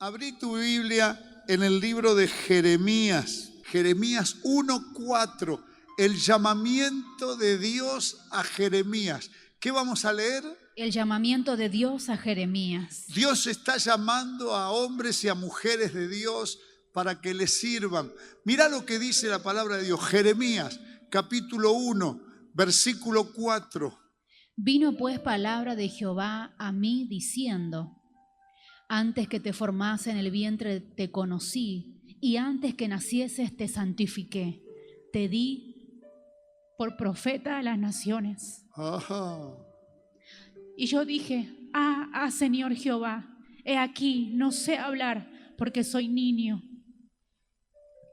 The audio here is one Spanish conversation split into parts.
Abrí tu Biblia en el libro de Jeremías, Jeremías 1:4, el llamamiento de Dios a Jeremías. ¿Qué vamos a leer? El llamamiento de Dios a Jeremías. Dios está llamando a hombres y a mujeres de Dios para que le sirvan. Mira lo que dice la palabra de Dios, Jeremías, capítulo 1, versículo 4. Vino pues palabra de Jehová a mí diciendo: antes que te formase en el vientre te conocí, y antes que nacieses te santifiqué. Te di por profeta a las naciones. Ajá. Y yo dije: Señor Jehová, he aquí, no sé hablar, porque soy niño.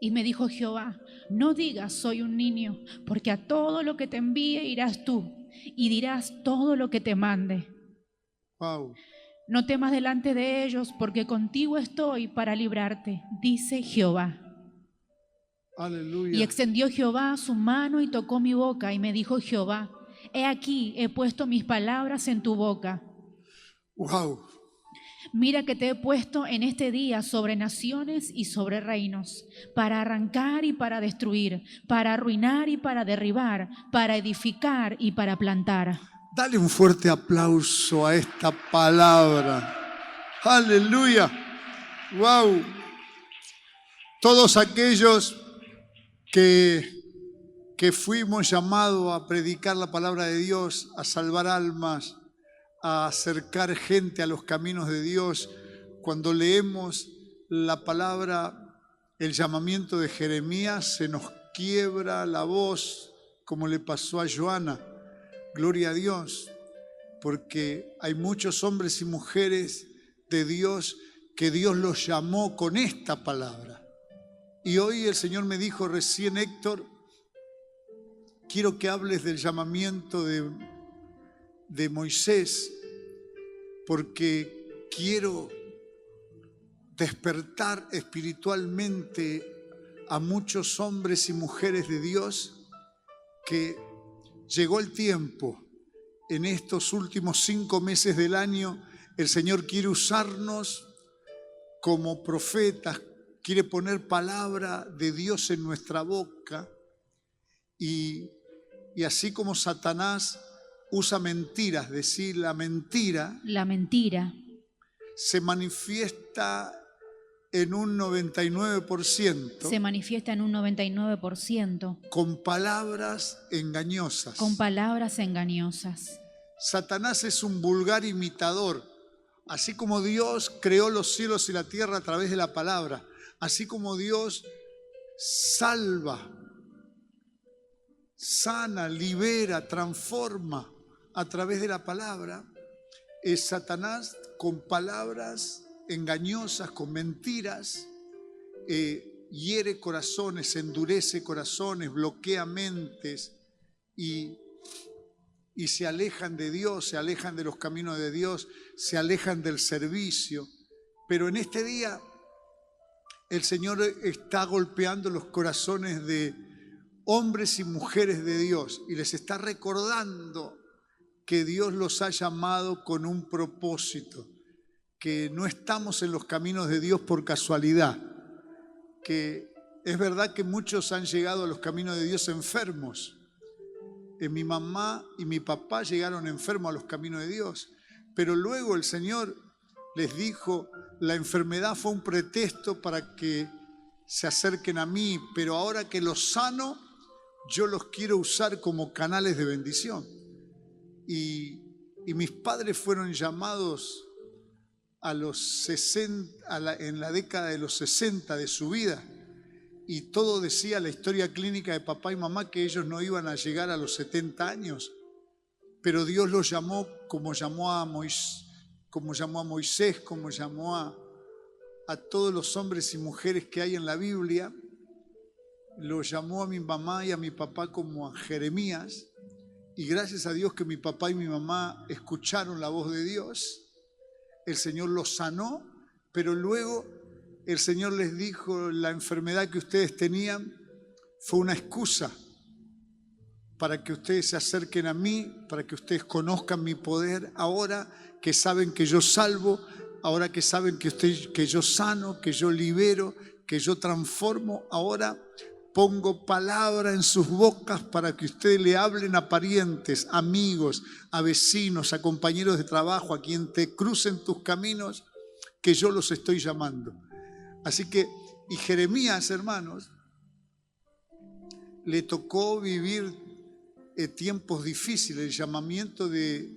Y me dijo Jehová: no digas soy un niño, porque a todo lo que te envíe irás tú, y dirás todo lo que te mande. Wow. No temas delante de ellos, porque contigo estoy para librarte, dice Jehová. Aleluya. Y extendió Jehová su mano y tocó mi boca, y me dijo Jehová: he aquí, he puesto mis palabras en tu boca. Wow. Mira que te he puesto en este día sobre naciones y sobre reinos, para arrancar y para destruir, para arruinar y para derribar, para edificar y para plantar. Dale un fuerte aplauso a esta palabra. Aleluya. Wow. Todos aquellos que fuimos llamados a predicar la palabra de Dios, a salvar almas, a acercar gente a los caminos de Dios, cuando leemos la palabra, el llamamiento de Jeremías, se nos quiebra la voz, como le pasó a Joana. Gloria a Dios, porque hay muchos hombres y mujeres de Dios que Dios los llamó con esta palabra. Y hoy el Señor me dijo recién: Héctor, quiero que hables del llamamiento de Moisés, porque quiero despertar espiritualmente a muchos hombres y mujeres de Dios, que llegó el tiempo. En estos últimos 5 meses del año, el Señor quiere usarnos como profetas, quiere poner palabra de Dios en nuestra boca, y así como Satanás usa mentiras, decir la mentira se manifiesta en un 99%. Se manifiesta en un 99%. Con palabras engañosas. Con palabras engañosas. Satanás es un vulgar imitador. Así como Dios creó los cielos y la tierra a través de la palabra, así como Dios salva, sana, libera, transforma a través de la palabra, es Satanás con palabras engañosas, con mentiras, hiere corazones, endurece corazones, bloquea mentes y se alejan de Dios, se alejan de los caminos de Dios, se alejan del servicio. Pero en este día el Señor está golpeando los corazones de hombres y mujeres de Dios y les está recordando que Dios los ha llamado con un propósito, que no estamos en los caminos de Dios por casualidad, que es verdad que muchos han llegado a los caminos de Dios enfermos. Mi mamá y mi papá llegaron enfermos a los caminos de Dios, pero luego el Señor les dijo: la enfermedad fue un pretexto para que se acerquen a mí, pero ahora que los sano, yo los quiero usar como canales de bendición. Y mis padres fueron llamados a los 60, en la década de los 60 de su vida, y todo decía la historia clínica de papá y mamá que ellos no iban a llegar a los 70 años, pero Dios los llamó como llamó a Moisés, como llamó a todos los hombres y mujeres que hay en la Biblia. Los llamó a mi mamá y a mi papá como a Jeremías, y gracias a Dios que mi papá y mi mamá escucharon la voz de Dios. El Señor los sanó, pero luego el Señor les dijo: la enfermedad que ustedes tenían fue una excusa para que ustedes se acerquen a mí, para que ustedes conozcan mi poder. Ahora que saben que yo salvo, ahora que saben que yo sano, que yo libero, que yo transformo, ahora pongo palabra en sus bocas para que ustedes le hablen a parientes, amigos, a vecinos, a compañeros de trabajo, a quien te crucen tus caminos, que yo los estoy llamando. Así que, y Jeremías, hermanos, le tocó vivir tiempos difíciles. El llamamiento de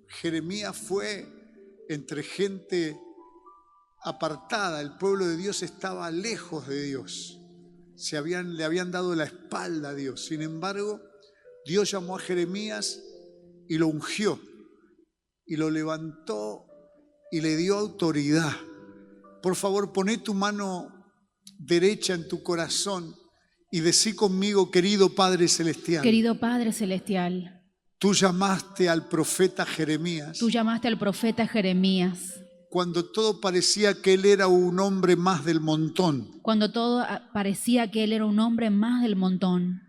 Jeremías fue entre gente apartada. El pueblo de Dios estaba lejos de Dios. Le habían dado la espalda a Dios. Sin embargo, Dios llamó a Jeremías y lo ungió y lo levantó y le dio autoridad. Por favor, poné tu mano derecha en tu corazón y decí conmigo: querido Padre Celestial. Querido Padre Celestial, tú llamaste al profeta Jeremías. Tú llamaste al profeta Jeremías cuando todo parecía que él era un hombre más del montón. Cuando todo parecía que él era un hombre más del montón.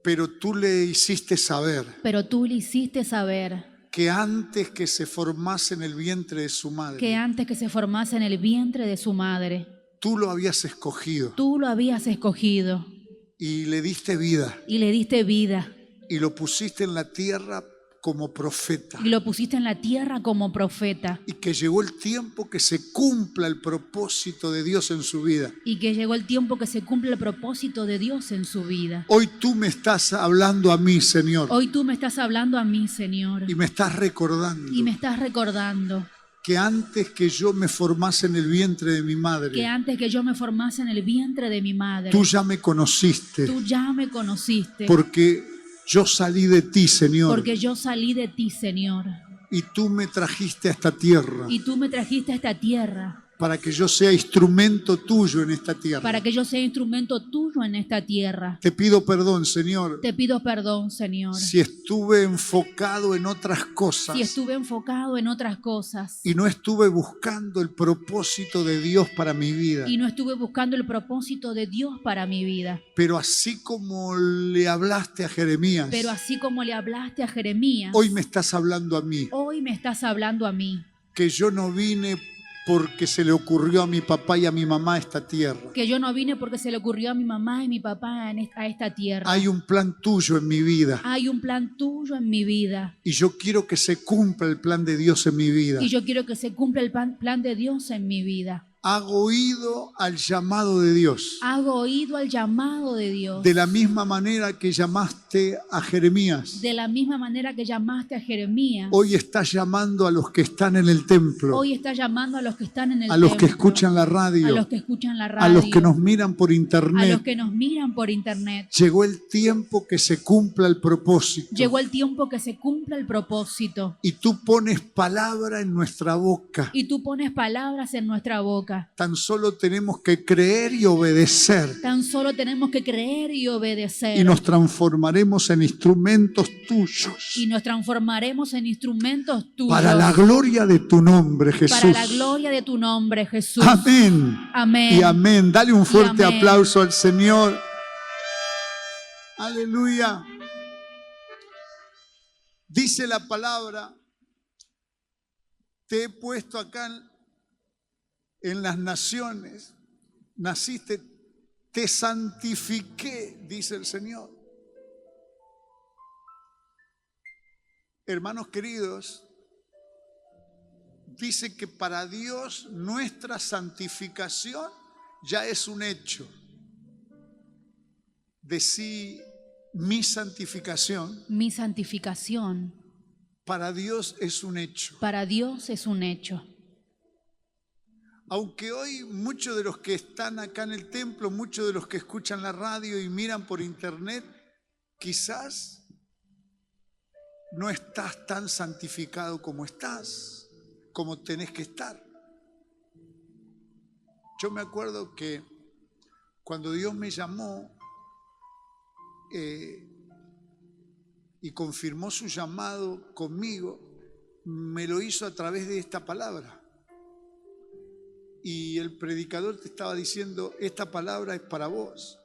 Pero tú le hiciste saber. Pero tú le hiciste saber. Que antes que se formase en el vientre de su madre. Que antes que se formase en el vientre de su madre. Tú lo habías escogido. Tú lo habías escogido. Y le diste vida. Y le diste vida. Y lo pusiste en la tierra como profeta. Y lo pusiste en la tierra como profeta. Y que llegó el tiempo que se cumpla el propósito de Dios en su vida. Y que llegó el tiempo que se cumpla el propósito de Dios en su vida. Hoy tú me estás hablando a mí, Señor. Hoy tú me estás hablando a mí, Señor. Y me estás recordando. Y me estás recordando. Que antes que yo me formase en el vientre de mi madre. Que antes que yo me formase en el vientre de mi madre. Tú ya me conociste. Tú ya me conociste. Porque yo salí de ti, Señor. Porque yo salí de ti, Señor. Y tú me trajiste a esta tierra. Y tú me trajiste a esta tierra. Para que yo sea instrumento tuyo en esta tierra. Para que yo sea instrumento tuyo en esta tierra. Te pido perdón, Señor. Te pido perdón, Señor. Si estuve enfocado en otras cosas. Si estuve enfocado en otras cosas. Y no estuve buscando el propósito de Dios para mi vida. Y no estuve buscando el propósito de Dios para mi vida. Pero así como le hablaste a Jeremías. Pero así como le hablaste a Jeremías. Hoy me estás hablando a mí. Hoy me estás hablando a mí. Que yo no vine porque se le ocurrió a mi papá y a mi mamá esta tierra. Que yo no vine porque se le ocurrió a mi mamá y mi papá a esta tierra. Hay un plan tuyo en mi vida. Hay un plan tuyo en mi vida. Y yo quiero que se cumpla el plan de Dios en mi vida. Y yo quiero que se cumpla el plan de Dios en mi vida. Hago oído al llamado de Dios. Hago oído al llamado de Dios. De la misma manera que llamaste a Jeremías. De la misma manera que llamaste a Jeremías. Hoy estás llamando a los que están en el templo. Hoy estás llamando a los que están en el templo. A los que escuchan la radio. A los que escuchan la radio. A los que nos miran por internet. A los que nos miran por internet. Llegó el tiempo que se cumpla el propósito. Llegó el tiempo que se cumpla el propósito. Y tú pones palabra en nuestra boca. Y tú pones palabras en nuestra boca. Tan solo tenemos que creer y obedecer. Tan solo tenemos que creer y obedecer. Y nos transformaremos en instrumentos tuyos. Y nos transformaremos en instrumentos tuyos. Para la gloria de tu nombre, Jesús. Para la gloria de tu nombre, Jesús. Amén. Amén. Y amén. Dale un fuerte amén. Aplauso al Señor. Aleluya. Dice la palabra: te he puesto acá en las naciones, naciste, te santifiqué, dice el Señor. Hermanos queridos, dice que para Dios nuestra santificación ya es un hecho. Decí: mi santificación. Mi santificación. Para Dios es un hecho. Para Dios es un hecho. Aunque hoy muchos de los que están acá en el templo, muchos de los que escuchan la radio y miran por internet, quizás no estás tan santificado como estás, como tenés que estar. Yo me acuerdo que cuando Dios me llamó y confirmó su llamado conmigo, me lo hizo a través de esta palabra. Y el predicador te estaba diciendo: esta palabra es para vos.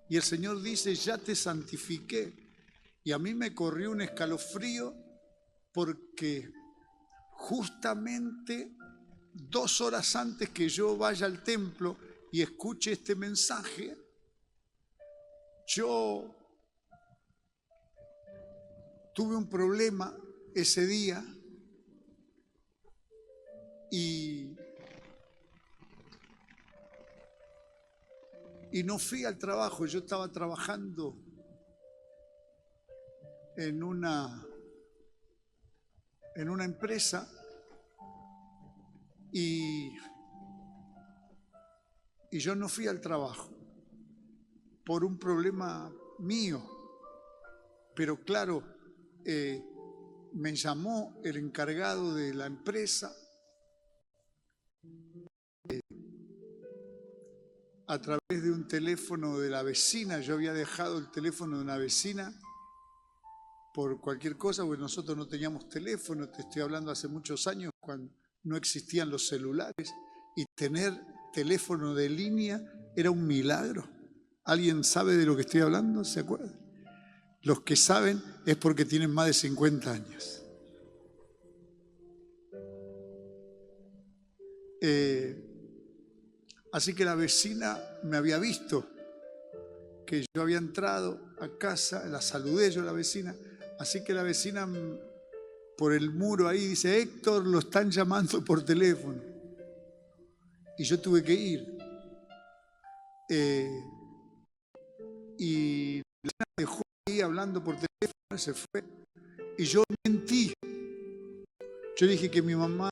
Y el Señor dice: ya te santifiqué. Y a mí me corrió un escalofrío porque justamente 2 horas antes que yo vaya al templo y escuche este mensaje, yo tuve un problema ese día y no fui al trabajo. Yo estaba trabajando en una empresa y yo no fui al trabajo por un problema mío. Pero claro, me llamó el encargado de la empresa a través de un teléfono de la vecina. Yo había dejado el teléfono de una vecina por cualquier cosa, porque nosotros no teníamos teléfono. Te estoy hablando hace muchos años, cuando no existían los celulares, y tener teléfono de línea era un milagro. ¿Alguien sabe de lo que estoy hablando? ¿Se acuerdan? Los que saben es porque tienen más de 50 años. Así que la vecina me había visto que yo había entrado a casa, la saludé yo a la vecina, así que la vecina por el muro ahí dice: Héctor, lo están llamando por teléfono. Y yo tuve que ir. Y la vecina dejó ahí hablando por teléfono, se fue. Y yo mentí. Yo dije que mi mamá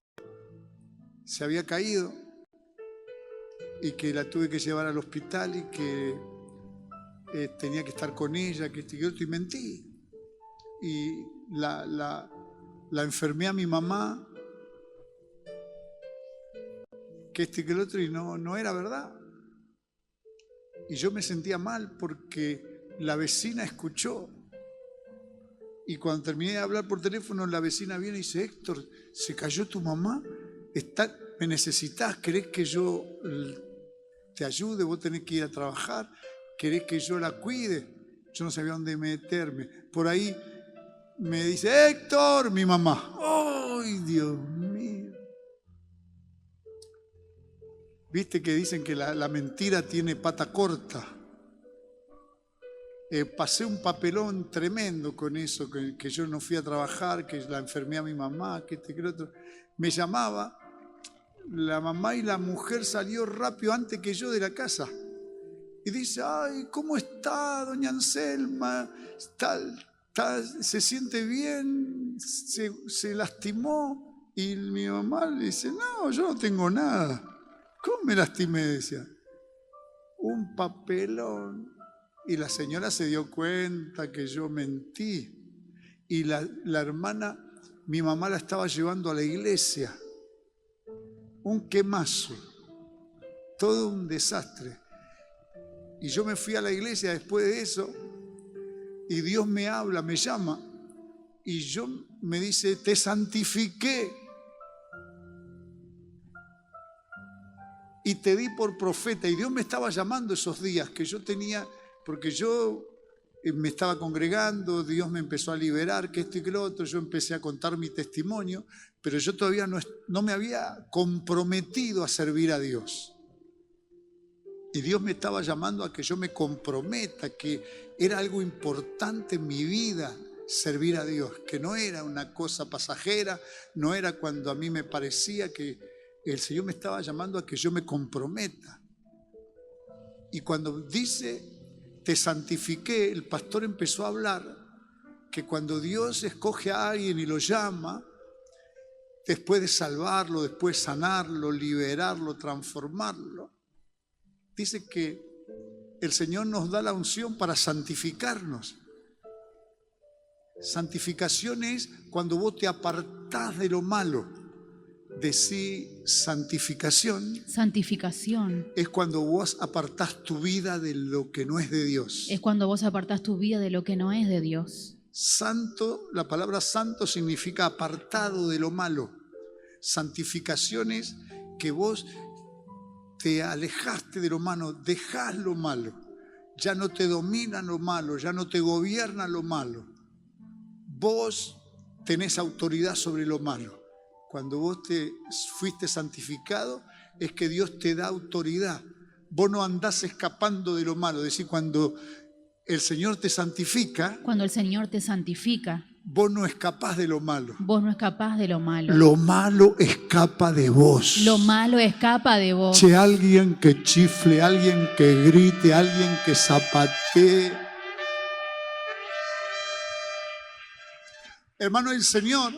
se había caído y que la tuve que llevar al hospital y que tenía que estar con ella, que esto y otro, y mentí. Y la enfermé a mi mamá, que esto y que el otro, y no era verdad. Y yo me sentía mal porque la vecina escuchó. Y cuando terminé de hablar por teléfono, la vecina viene y dice: Héctor, ¿se cayó tu mamá? ¿Me necesitas? ¿Querés que yo te ayude? ¿Vos tenés que ir a trabajar? ¿Querés que yo la cuide? Yo no sabía dónde meterme. Por ahí me dice: Héctor, mi mamá. ¡Ay, Dios mío! Viste que dicen que la mentira tiene pata corta. Pasé un papelón tremendo con eso, que yo no fui a trabajar, que la enfermé a mi mamá, que el otro. Me llamaba la mamá y la mujer salió rápido antes que yo de la casa. Y dice: ay, ¿cómo está doña Anselma? ¿Se siente bien? ¿Se lastimó? Y mi mamá le dice: no, yo no tengo nada. ¿Cómo me lastimé? Decía. Un papelón. Y la señora se dio cuenta que yo mentí. Y la hermana, mi mamá la estaba llevando a la iglesia. Un quemazo. Todo un desastre. Y yo me fui a la iglesia después de eso. Y Dios me habla, me llama. Y yo me dice: te santifiqué. Y te di por profeta. Y Dios me estaba llamando esos días que yo tenía... Porque yo me estaba congregando, Dios me empezó a liberar, que esto y que lo otro, yo empecé a contar mi testimonio, pero yo todavía no me había comprometido a servir a Dios. Y Dios me estaba llamando a que yo me comprometa, que era algo importante en mi vida servir a Dios, que no era una cosa pasajera, no era cuando a mí me parecía, que el Señor me estaba llamando a que yo me comprometa. Y cuando dice: te santifiqué, el pastor empezó a hablar que cuando Dios escoge a alguien y lo llama, después de salvarlo, después de sanarlo, liberarlo, transformarlo, dice que el Señor nos da la unción para santificarnos. Santificación es cuando vos te apartás de lo malo. Decí santificación. Santificación es cuando vos apartás tu vida de lo que no es de Dios. es cuando vos apartás tu vida de lo que no es de Dios. Santo, la palabra santo significa apartado de lo malo. Santificación es que vos te alejaste de lo malo, dejás lo malo. Ya no te domina lo malo, ya no te gobierna lo malo. Vos tenés autoridad sobre lo malo. Cuando vos te fuiste santificado, es que Dios te da autoridad. Vos no andás escapando de lo malo. Es decir, cuando el Señor te santifica, Cuando el Señor te santifica, vos no escapás de lo malo. vos no escapás de lo malo. Lo malo escapa de vos. Lo malo escapa de vos. Si alguien que chifle, alguien que grite, alguien que zapatee. Hermano, el Señor,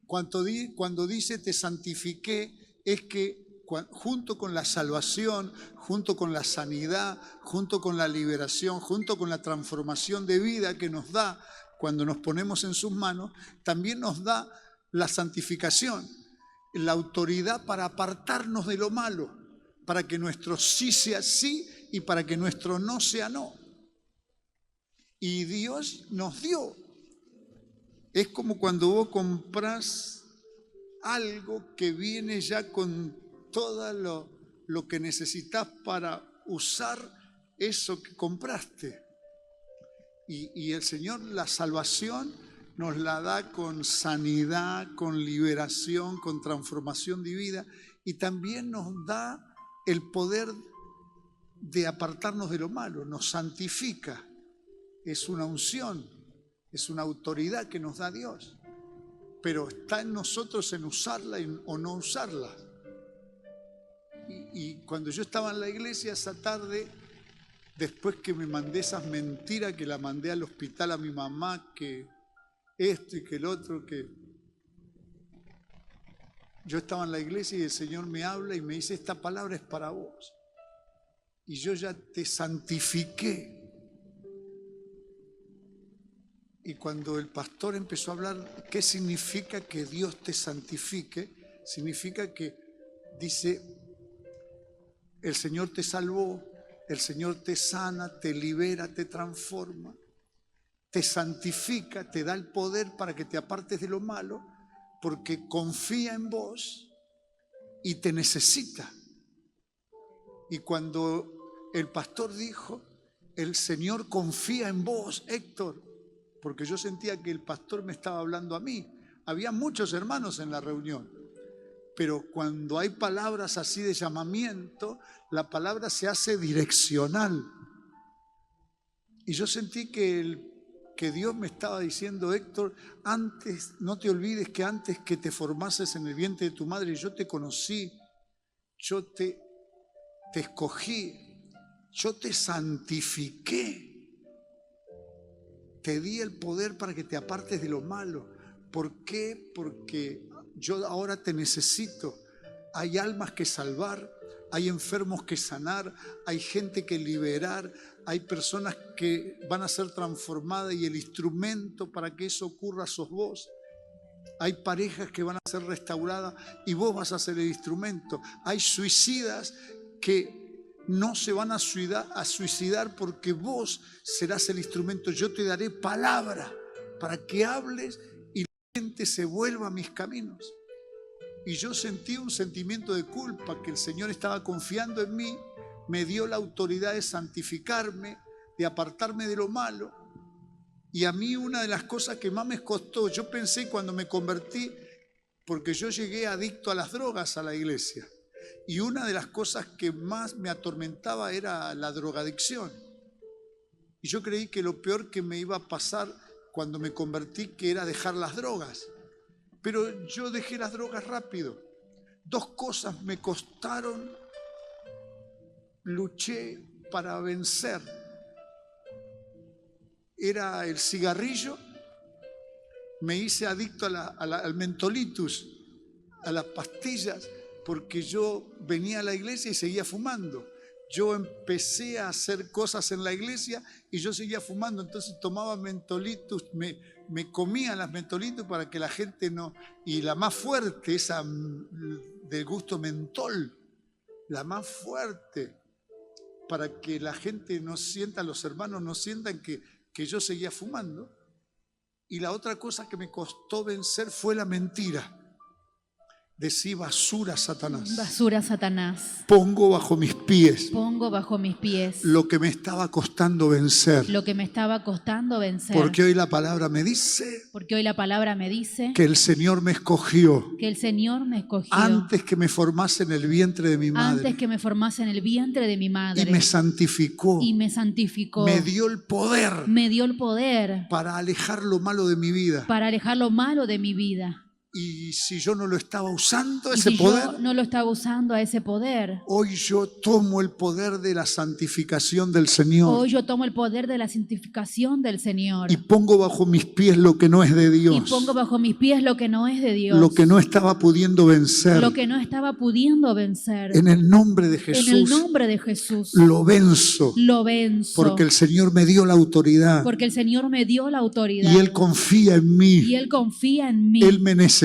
cuando dice te santifiqué, es que junto con la salvación, junto con la sanidad, junto con la liberación, junto con la transformación de vida que nos da cuando nos ponemos en sus manos, también nos da la santificación, la autoridad para apartarnos de lo malo, para que nuestro sí sea sí y para que nuestro no sea no. Y Dios nos dio. Es como cuando vos comprás algo que viene ya con todo lo que necesitas para usar eso que compraste. Y el Señor la salvación nos la da con sanidad, con liberación, con transformación de vida, y también nos da el poder de apartarnos de lo malo, nos santifica. Es una unción, es una autoridad que nos da Dios, pero está en nosotros en usarla o no usarla. Y cuando yo estaba en la iglesia esa tarde, después que me mandé esas mentiras, que la mandé al hospital a mi mamá, que esto y que el otro, que yo estaba en la iglesia y el Señor me habla y me dice, esta palabra es para vos. Y yo ya te santifiqué. Y cuando el pastor empezó a hablar, ¿qué significa que Dios te santifique? Significa que dice, el Señor te salvó, el Señor te sana, te libera, te transforma, te santifica, te da el poder para que te apartes de lo malo, porque confía en vos y te necesita. Y cuando el pastor dijo, el Señor confía en vos, Héctor, porque yo sentía que el pastor me estaba hablando a mí. Había muchos hermanos en la reunión, pero cuando hay palabras así de llamamiento, la palabra se hace direccional. Y yo sentí que Dios me estaba diciendo, Héctor, antes, no te olvides que antes que te formases en el vientre de tu madre, yo te conocí, yo te escogí, yo te santifiqué. Te di el poder para que te apartes de lo malo. ¿Por qué? Porque yo ahora te necesito. Hay almas que salvar, hay enfermos que sanar, hay gente que liberar, hay personas que van a ser transformadas y el instrumento para que eso ocurra sos vos. Hay parejas que van a ser restauradas y vos vas a ser el instrumento. Hay suicidas que no se van a suicidar porque vos serás el instrumento. Yo te daré palabra para que hables y la gente se vuelva a mis caminos. Y yo sentí un sentimiento de culpa, que el Señor estaba confiando en mí, me dio la autoridad de santificarme, de apartarme de lo malo. Y a mí una de las cosas que más me costó, yo pensé cuando me convertí, porque yo llegué adicto a las drogas a la iglesia. Y una de las cosas que más me atormentaba era la drogadicción. Y yo creí que lo peor que me iba a pasar cuando me convertí, que era dejar las drogas. Pero yo dejé las drogas rápido. Dos cosas me costaron, luché para vencer. Era el cigarrillo, me hice adicto al mentolitus, a las pastillas, porque yo venía a la iglesia y seguía fumando. Yo empecé a hacer cosas en la iglesia y yo seguía fumando, entonces tomaba mentolitus, me comía las mentolitus para que la gente no... Y la más fuerte, esa de gusto mentol, la más fuerte, para que la gente no sienta, los hermanos no sientan que yo seguía fumando. Y la otra cosa que me costó vencer fue la mentira. Decí basura, Satanás. Basura, Satanás. Pongo bajo mis pies Pongo bajo mis pies lo que me estaba costando vencer. lo que me estaba costando vencer. Porque hoy la palabra me dice Porque hoy la palabra me dice que el Señor me escogió que el Señor me escogió antes que me formase en el vientre de mi madre. antes que me formase en el vientre de mi madre. Y me santificó. Y me santificó. Me dio el poder Me dio el poder para alejar lo malo de mi vida. para alejar lo malo de mi vida. Y si yo no lo estaba usando, Y ese si poder, yo no lo estaba usando a ese poder, hoy yo tomo el poder de la santificación del Señor. hoy yo tomo el poder de la santificación del Señor. Y pongo bajo mis pies lo que no es de Dios. Y pongo bajo mis pies lo que no es de Dios. Lo que no estaba pudiendo vencer. Lo que no estaba pudiendo vencer. En el nombre de Jesús. En el nombre de Jesús. Lo venzo. Lo venzo. Porque el Señor me dio la autoridad. Porque el Señor me dio la autoridad. Y Él confía en mí. Y Él confía en mí. Él me necesita.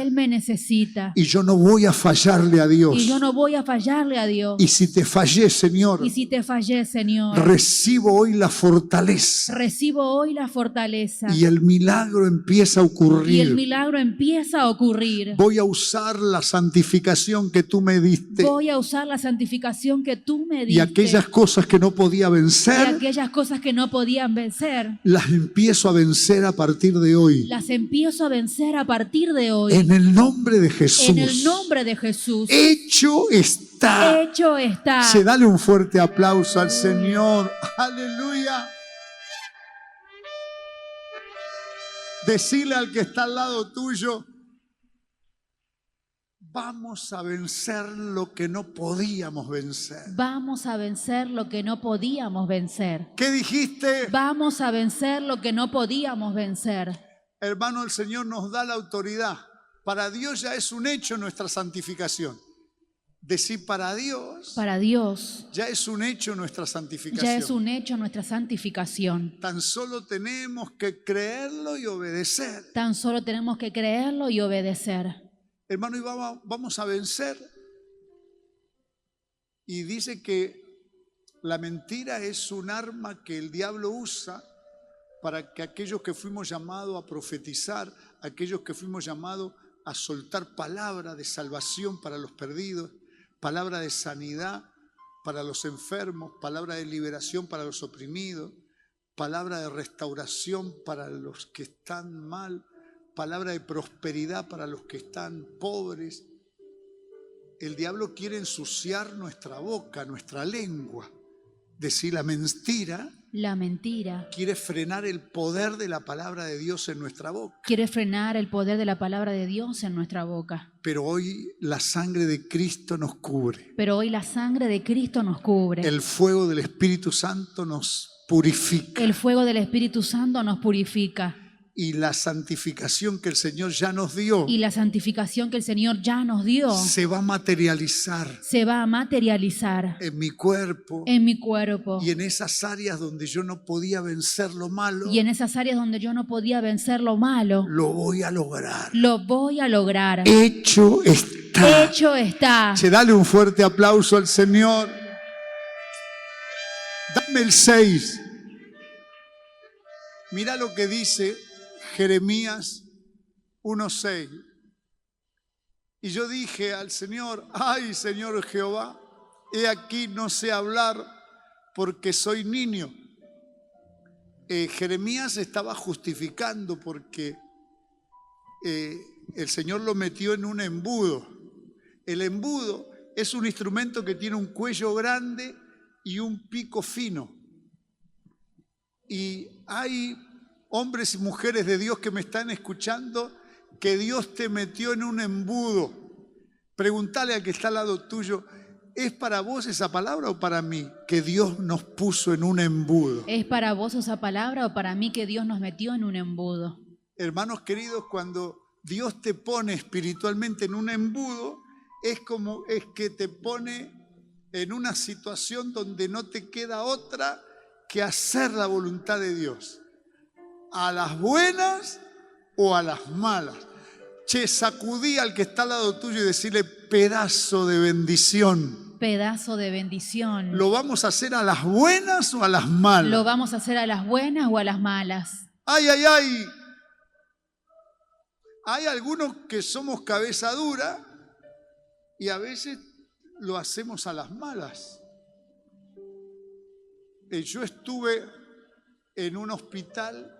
Él me necesita. Y yo no voy a fallarle a Dios. Y yo no voy a fallarle a Dios. Y si te fallé, Señor, Y si te fallé, Señor, recibo hoy la fortaleza. recibo hoy la fortaleza. Y el milagro empieza a ocurrir. Y el milagro empieza a ocurrir. Voy a usar la santificación que tú me diste. Voy a usar la santificación que tú me diste. Y aquellas cosas que no podía Y vencer, aquellas cosas que no podían vencer, las empiezo a vencer a partir de hoy. las empiezo a vencer a partir de hoy. En el nombre de Jesús. En el nombre de Jesús. Hecho está. Hecho está. Se dale un fuerte aplauso al Señor. Aleluya. Decile al que está al lado tuyo: vamos a vencer lo que no podíamos vencer. Vamos a vencer lo que no podíamos vencer. ¿Qué dijiste? Vamos a vencer lo que no podíamos vencer. Hermano, el Señor nos da la autoridad. Para Dios ya es un hecho nuestra santificación. Decir para Dios. Para Dios Ya es un hecho nuestra santificación. ya es un hecho nuestra santificación. Tan solo tenemos que creerlo y obedecer. Tan solo tenemos que creerlo y obedecer. Hermano, y vamos a vencer. Y dice que la mentira es un arma que el diablo usa para que aquellos que fuimos llamados a profetizar, aquellos que fuimos llamados a soltar palabra de salvación para los perdidos, palabra de sanidad para los enfermos, palabra de liberación para los oprimidos, palabra de restauración para los que están mal, palabra de prosperidad para los que están pobres. El diablo quiere ensuciar nuestra boca, nuestra lengua. Decir la mentira. La mentira Quiere frenar el poder de la palabra de Dios en nuestra boca. quiere frenar el poder de la palabra de Dios en nuestra boca. Pero hoy la sangre de Cristo nos cubre. Pero hoy la sangre de Cristo nos cubre. El fuego del Espíritu Santo nos purifica. El fuego del Espíritu Santo nos purifica. Y la santificación que el Señor ya nos dio Y la santificación que el Señor ya nos dio se va a materializar se va a materializar en mi cuerpo en mi cuerpo. y en esas áreas donde yo no podía vencer lo malo. Y en esas áreas donde yo no podía vencer lo malo, Lo voy a lograr. lo voy a lograr. Hecho está. Hecho está. Se dale un fuerte aplauso al Señor. Dame el 6. Mira lo que dice Jeremías 1:6. Y yo dije al Señor: ay, Señor Jehová, he aquí no sé hablar porque soy niño. Jeremías estaba justificando porque el Señor lo metió en un embudo. El embudo es un instrumento que tiene un cuello grande y un pico fino. Y hay hombres y mujeres de Dios que me están escuchando, que Dios te metió en un embudo. Preguntale al que está al lado tuyo: ¿es para vos esa palabra o para mí? Que Dios nos puso en un embudo. ¿Es para vos esa palabra o para mí que Dios nos metió en un embudo? Hermanos queridos, cuando Dios te pone espiritualmente en un embudo, es que te pone en una situación donde no te queda otra que hacer la voluntad de Dios. A las buenas o a las malas. Che, sacudí al que está al lado tuyo y decirle: pedazo de bendición. Pedazo de bendición. ¿Lo vamos a hacer a las buenas o a las malas? ¿Lo vamos a hacer a las buenas o a las malas? ¡Ay, ay, ay! Hay algunos que somos cabeza dura y a veces lo hacemos a las malas. Yo estuve en un hospital,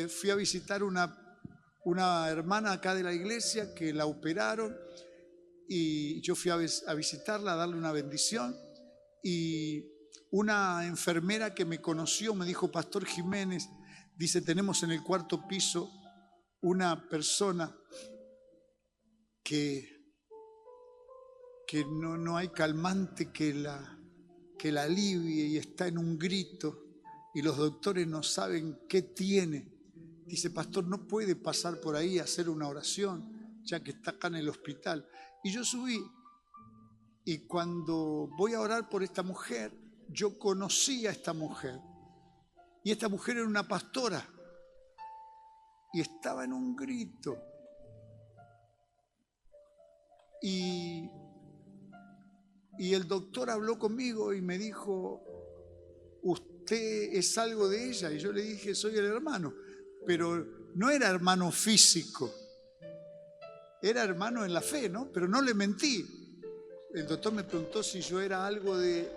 fui a visitar una hermana acá de la iglesia que la operaron y yo fui a visitarla, a darle una bendición, y una enfermera que me conoció me dijo: Pastor Jiménez, dice, tenemos en el cuarto piso una persona que no hay calmante que la alivie y está en un grito y los doctores no saben qué tiene. Dice: pastor, ¿no puede pasar por ahí a hacer una oración ya que está acá en el hospital? Y yo subí, y cuando voy a orar por esta mujer, yo conocí a esta mujer, y esta mujer era una pastora y estaba en un grito. Y el doctor habló conmigo y me dijo: ¿usted es algo de ella? Y yo le dije: soy el hermano. Pero no era hermano físico, era hermano en la fe, ¿no? Pero no le mentí. El doctor me preguntó si yo era algo de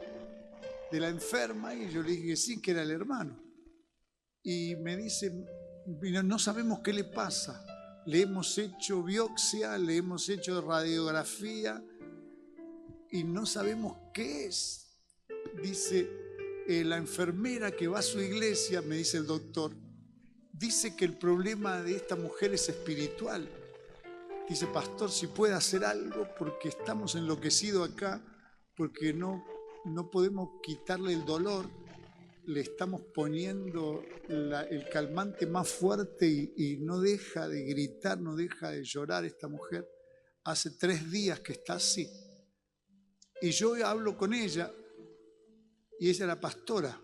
la enferma y yo le dije que sí, que era el hermano. Y me dice: no sabemos qué le pasa. Le hemos hecho biopsia, le hemos hecho radiografía y no sabemos qué es. Dice, la enfermera que va a su iglesia, me dice el doctor, dice que el problema de esta mujer es espiritual. Dice: pastor, si puede hacer algo, porque estamos enloquecidos acá, porque no podemos quitarle el dolor, le estamos poniendo el calmante más fuerte y no deja de gritar, no deja de llorar esta mujer. Hace 3 días que está así. Y yo hablo con ella, y ella era pastora,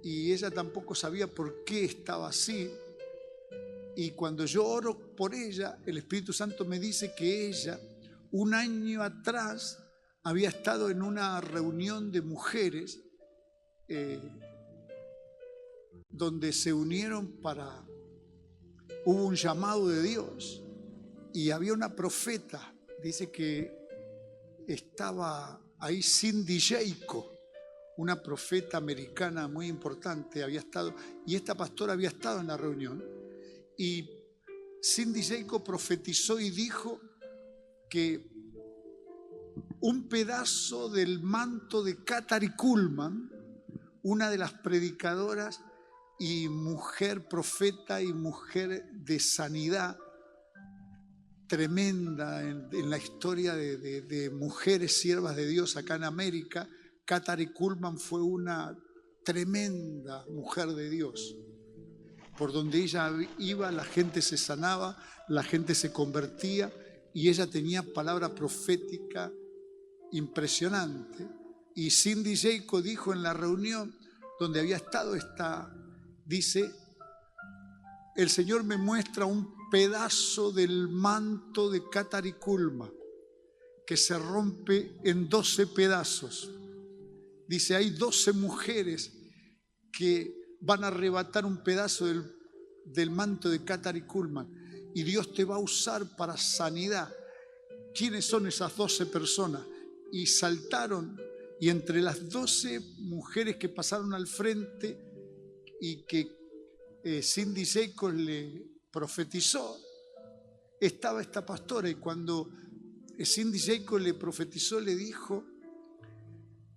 y ella tampoco sabía por qué estaba así. Y cuando yo oro por ella, el Espíritu Santo me dice que ella, 1 año atrás, había estado en una reunión de mujeres donde se unieron hubo un llamado de Dios y había una profeta. Dice que estaba ahí Cindy Jayco, una profeta americana muy importante, había estado, y esta pastora había estado en la reunión. Y Cindy Jayco profetizó y dijo que un pedazo del manto de Katharine Kuhlman, una de las predicadoras y mujer profeta y mujer de sanidad tremenda en la historia de mujeres siervas de Dios acá en América, Katharine Kuhlman fue una tremenda mujer de Dios. Por donde ella iba, la gente se sanaba, la gente se convertía, y ella tenía palabra profética impresionante. Y Cindy Jayco dijo en la reunión donde había estado dice: el Señor me muestra un pedazo del manto de Katharine Kuhlman que se rompe en 12 pedazos. Dice: hay 12 mujeres que van a arrebatar un pedazo del manto de Katharine Kuhlman y Dios te va a usar para sanidad. ¿Quiénes son esas 12 personas? Y saltaron, y entre las 12 mujeres que pasaron al frente y que Cindy Jayco le profetizó, estaba esta pastora. Y cuando Cindy Jayco le profetizó, le dijo: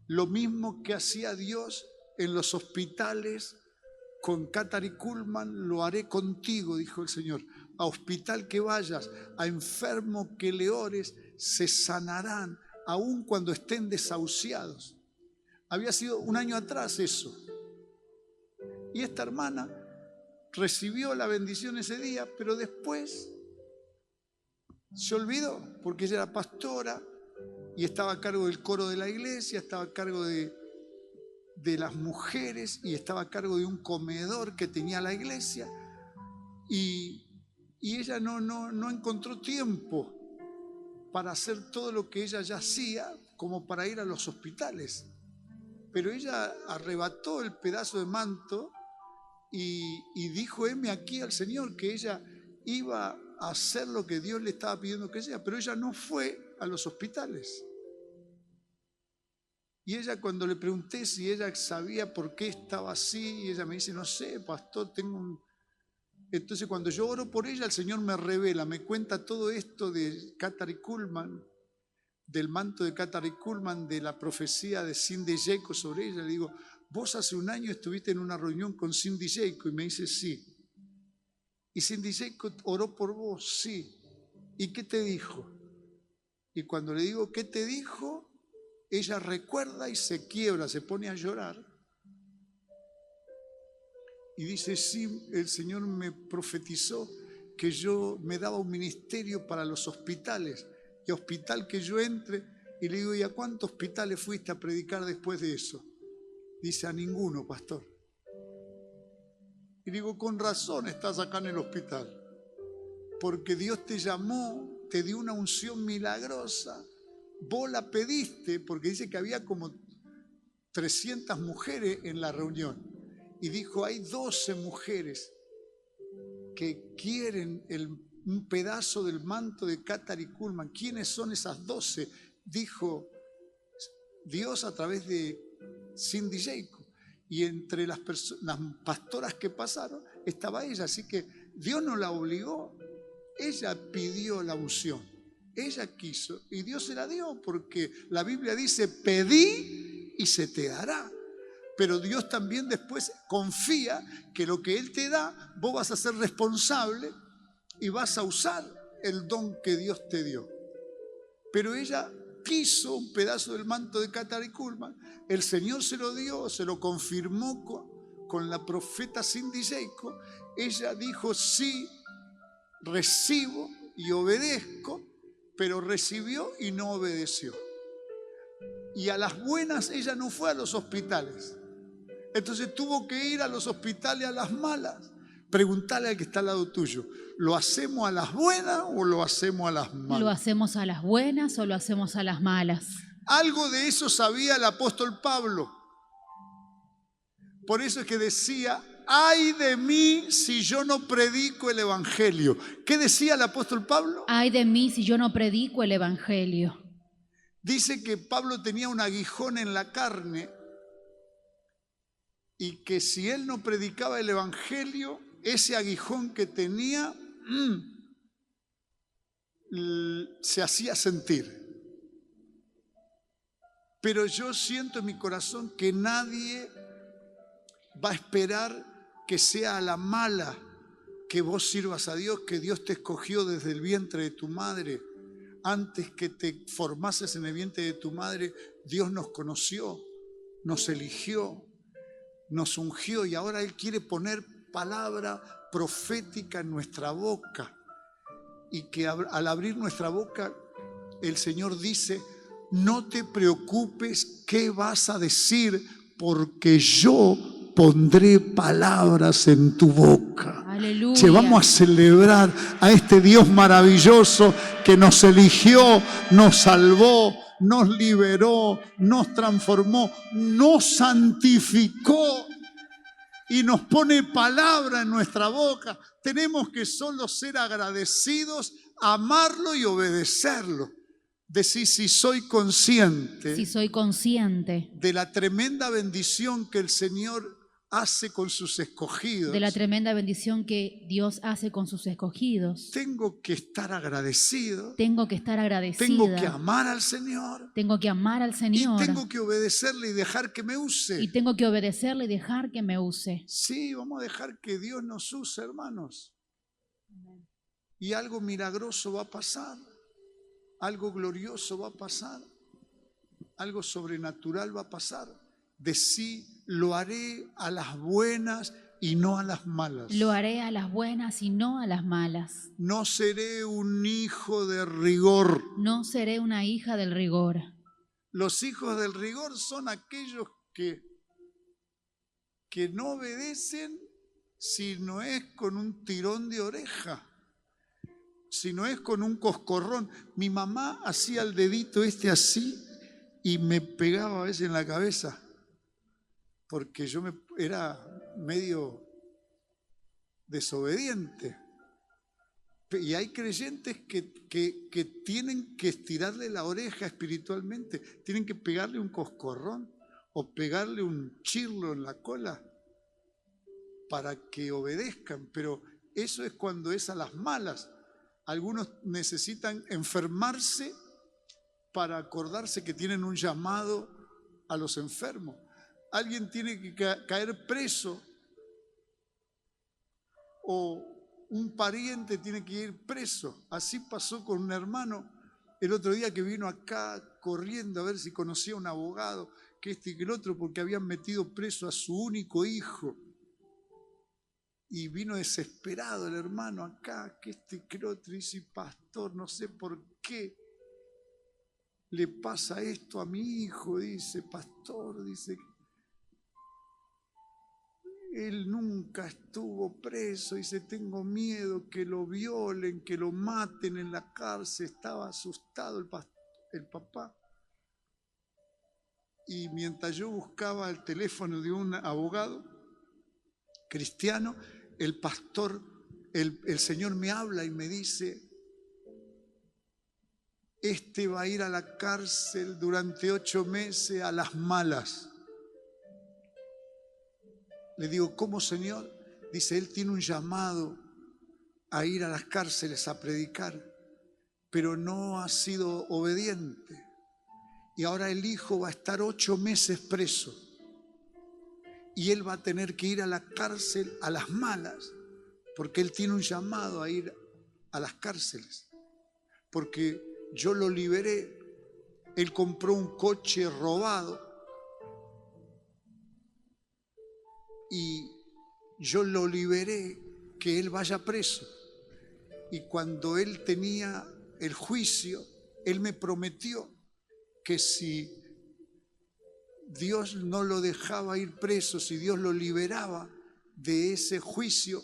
lo mismo que hacía Dios en los hospitales con Katharine Kuhlman, lo haré contigo, dijo el Señor. A hospital que vayas, a enfermo que le ores, se sanarán, aun cuando estén desahuciados. Había sido 1 año atrás eso. Y esta hermana recibió la bendición ese día, pero después se olvidó, porque ella era pastora y estaba a cargo del coro de la iglesia, estaba a cargo de las mujeres y estaba a cargo de un comedor que tenía la iglesia, y ella no encontró tiempo para hacer todo lo que ella ya hacía, como para ir a los hospitales. Pero ella arrebató el pedazo de manto y dijo: heme aquí al Señor, que ella iba a hacer lo que Dios le estaba pidiendo que sea, pero ella no fue a los hospitales. Y ella, cuando le pregunté si ella sabía por qué estaba así, y ella me dice, no sé, pastor, tengo un... Entonces cuando yo oro por ella, el Señor me revela, me cuenta todo esto de Katharine Kuhlman, del manto de Katharine Kuhlman, de la profecía de Cindy Jacobs sobre ella. Le digo, vos hace un año estuviste en una reunión con Cindy Jacobs, y me dice, sí. ¿Y Cindy Jacobs oró por vos? Sí. ¿Y qué te dijo? Y cuando le digo, ¿qué te dijo? Ella recuerda y se quiebra, se pone a llorar. Y dice, sí, el Señor me profetizó que yo me daba un ministerio para los hospitales. Y hospital que yo entre, y le digo, ¿y a cuántos hospitales fuiste a predicar después de eso? Dice, a ninguno, pastor. Y digo, con razón estás acá en el hospital. Porque Dios te llamó, te dio una unción milagrosa. Vos la pediste, porque dice que había como 300 mujeres en la reunión. Y dijo, hay 12 mujeres que quieren un pedazo del manto de Katharine Kuhlman. ¿Quiénes son esas 12? Dijo Dios a través de Cindy Jacobs. Y entre las pastoras que pasaron estaba ella. Así que Dios no la obligó. Ella pidió la unción. Ella quiso y Dios se la dio, porque la Biblia dice, pedí y se te dará. Pero Dios también después confía que lo que Él te da, vos vas a ser responsable y vas a usar el don que Dios te dio. Pero ella quiso un pedazo del manto de Katharine Kuhlman. El Señor se lo dio, se lo confirmó con la profeta Cindy Jacobs. Ella dijo, sí, recibo y obedezco, pero recibió y no obedeció. Y a las buenas ella no fue a los hospitales. Entonces tuvo que ir a los hospitales a las malas. Preguntale al que está al lado tuyo, ¿lo hacemos a las buenas o lo hacemos a las malas? ¿Lo hacemos a las buenas o lo hacemos a las malas? Algo de eso sabía el apóstol Pablo. Por eso es que decía, ay de mí si yo no predico el evangelio. ¿Qué decía el apóstol Pablo? Ay de mí si yo no predico el evangelio. Dice que Pablo tenía un aguijón en la carne y que si él no predicaba el evangelio, ese aguijón que tenía se hacía sentir. Pero yo siento en mi corazón que nadie va a esperar que sea a la mala que vos sirvas a Dios, que Dios te escogió desde el vientre de tu madre. Antes que te formases en el vientre de tu madre, Dios nos conoció, nos eligió, nos ungió, y ahora Él quiere poner palabra profética en nuestra boca. Y que al abrir nuestra boca, el Señor dice, no te preocupes qué vas a decir, porque yo pondré palabras en tu boca. Aleluya. Che, vamos a celebrar a este Dios maravilloso que nos eligió, nos salvó, nos liberó, nos transformó, nos santificó y nos pone palabra en nuestra boca. Tenemos que solo ser agradecidos, amarlo y obedecerlo. Decir, si soy consciente de la tremenda bendición que el Señor hace con sus escogidos, de la tremenda bendición que Dios hace con sus escogidos, tengo que estar agradecido, tengo que estar agradecida, tengo que amar al Señor, tengo que amar al Señor, y tengo que obedecerle y dejar que me use. y tengo que obedecerle y dejar que me use. Sí, vamos a dejar que Dios nos use, hermanos. Y algo milagroso va a pasar, algo glorioso va a pasar, algo sobrenatural va a pasar. Decí, lo haré a las buenas y no a las malas. Lo haré a las buenas y no a las malas. No seré un hijo de rigor. No seré una hija del rigor. Los hijos del rigor son aquellos que no obedecen si no es con un tirón de oreja, si no es con un coscorrón. Mi mamá hacía el dedito así y me pegaba a veces en la cabeza, porque yo era medio desobediente. Y hay creyentes que tienen que estirarle la oreja espiritualmente, tienen que pegarle un coscorrón o pegarle un chirlo en la cola para que obedezcan, pero eso es cuando es a las malas. Algunos necesitan enfermarse para acordarse que tienen un llamado a los enfermos. Alguien tiene que caer preso o un pariente tiene que ir preso. Así pasó con un hermano el otro día que vino acá corriendo a ver si conocía a un abogado, que este y que el otro, porque habían metido preso a su único hijo. Y vino desesperado el hermano acá, que este y que el otro, y dice: pastor, no sé por qué le pasa esto a mi hijo, dice, pastor, dice, él nunca estuvo preso, dice, tengo miedo que lo violen, que lo maten en la cárcel. Estaba asustado el papá. Y mientras yo buscaba el teléfono de un abogado cristiano, el pastor, el Señor me habla y me dice: este va a ir a la cárcel durante 8 meses a las malas. Le digo: ¿cómo, Señor? Dice: él tiene un llamado a ir a las cárceles a predicar, pero no ha sido obediente. Y ahora el hijo va a estar 8 meses preso. Y él va a tener que ir a la cárcel a las malas, porque él tiene un llamado a ir a las cárceles. Porque yo lo liberé. Él compró un coche robado y yo lo liberé que él vaya preso. Y cuando él tenía el juicio, él me prometió que si Dios no lo dejaba ir preso, si Dios lo liberaba de ese juicio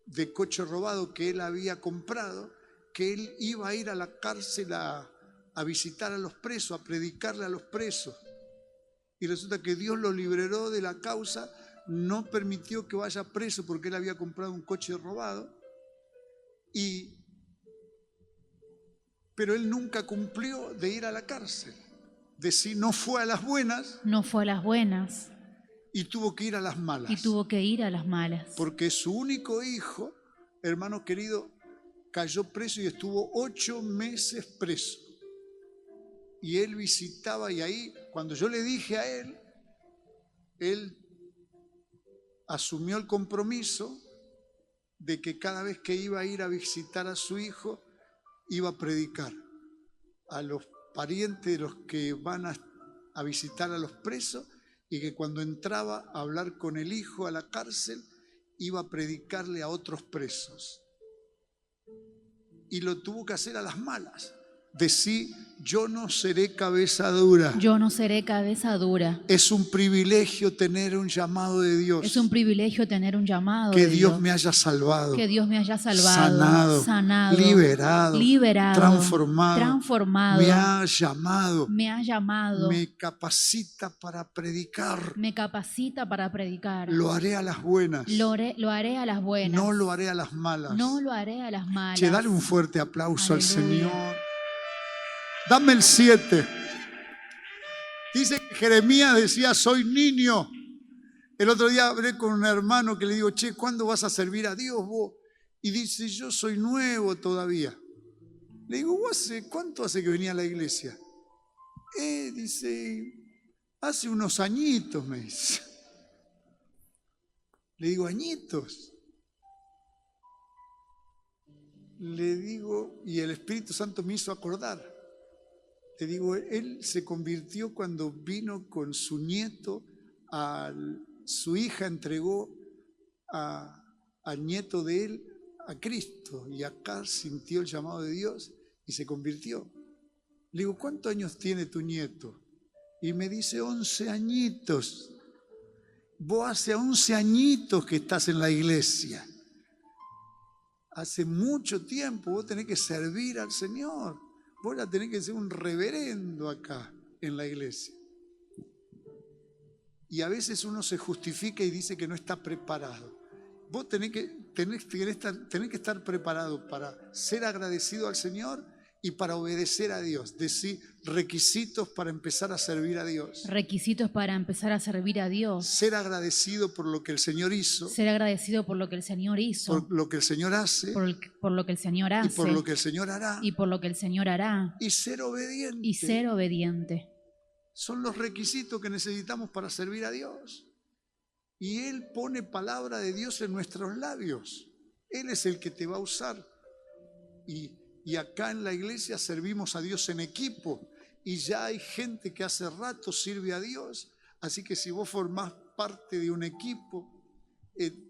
de coche robado que él había comprado, que él iba a ir a la cárcel a visitar a los presos, a predicarle a los presos. Y resulta que Dios lo liberó de la causa, no permitió que vaya preso porque él había comprado un coche robado. Pero él nunca cumplió de ir a la cárcel. Decir, no fue a las buenas. No fue a las buenas. Y tuvo que ir a las malas. Y tuvo que ir a las malas. Porque su único hijo, hermano querido, cayó preso y estuvo 8 meses preso. Y él visitaba, y ahí, cuando yo le dije a él, él asumió el compromiso de que cada vez que iba a ir a visitar a su hijo, iba a predicar a los parientes de los que van a visitar a los presos, y que cuando entraba a hablar con el hijo a la cárcel, iba a predicarle a otros presos. Y lo tuvo que hacer a las malas. Decir, yo no seré cabeza dura. Yo no seré cabeza dura. Es un privilegio tener un llamado de Dios. Es un privilegio tener un llamado que de Dios me haya salvado. Que Dios me haya salvado. Sanado. Liberado. Transformado. Me ha llamado. Me capacita para predicar. Lo haré a las buenas. Lo haré a las buenas. No lo haré a las malas. No lo haré a las malas. Che, dale un fuerte aplauso. Aleluya. Al Señor. Dame el 7. Dice que Jeremías decía, soy niño. El otro día hablé con un hermano que le digo, che, ¿cuándo vas a servir a Dios vos? Y dice, yo soy nuevo todavía. Le digo, ¿cuánto hace que venía a la iglesia? Dice, hace unos añitos, me dice. Le digo, ¿añitos? Le digo, y el Espíritu Santo me hizo acordar. Le digo, él se convirtió cuando vino con su nieto, su hija entregó al nieto de él a Cristo, y acá sintió el llamado de Dios y se convirtió. Le digo, ¿cuántos años tiene tu nieto? Y me dice, 11 añitos. Vos hace 11 añitos que estás en la iglesia. Hace mucho tiempo vos tenés que servir al Señor. Vos ya tenés que ser un reverendo acá en la iglesia. Y a veces uno se justifica y dice que no está preparado. vos tenés que estar preparado para ser agradecido al Señor y para obedecer a Dios. Decir requisitos para empezar a servir a Dios. Requisitos para empezar a servir a Dios. Ser agradecido por lo que el Señor hizo. Ser agradecido por lo que el Señor hizo. Por lo que el Señor hace. Por lo que el Señor hace. Y por lo que el Señor hará. Y por lo que el Señor hará. Y ser obediente. Y ser obediente. Son los requisitos que necesitamos para servir a Dios. Y Él pone palabra de Dios en nuestros labios. Él es el que te va a usar. Y acá en la iglesia servimos a Dios en equipo. Y ya hay gente que hace rato sirve a Dios. Así que si vos formás parte de un equipo,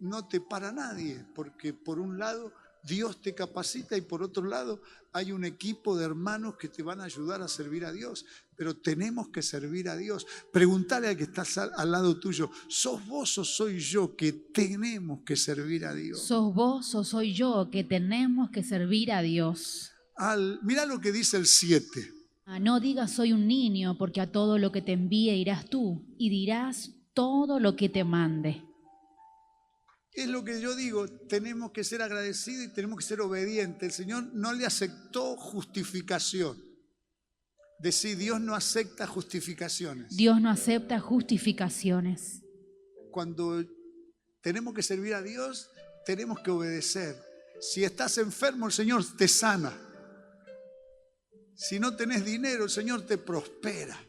no te para nadie. Porque por un lado Dios te capacita y por otro lado hay un equipo de hermanos que te van a ayudar a servir a Dios. Pero tenemos que servir a Dios. Preguntale al que está al lado tuyo, ¿sos vos o soy yo que tenemos que servir a Dios? ¿Sos vos o soy yo que tenemos que servir a Dios? Mirá lo que dice el 7. No digas soy un niño, porque a todo lo que te envíe irás tú y dirás todo lo que te mande. Es lo que yo digo, tenemos que ser agradecidos y tenemos que ser obedientes. El Señor no le aceptó justificación. Decir, Dios no acepta justificaciones. Dios no acepta justificaciones. Cuando tenemos que servir a Dios, tenemos que obedecer. Si estás enfermo, el Señor te sana. Si no tenés dinero, el Señor te prospera.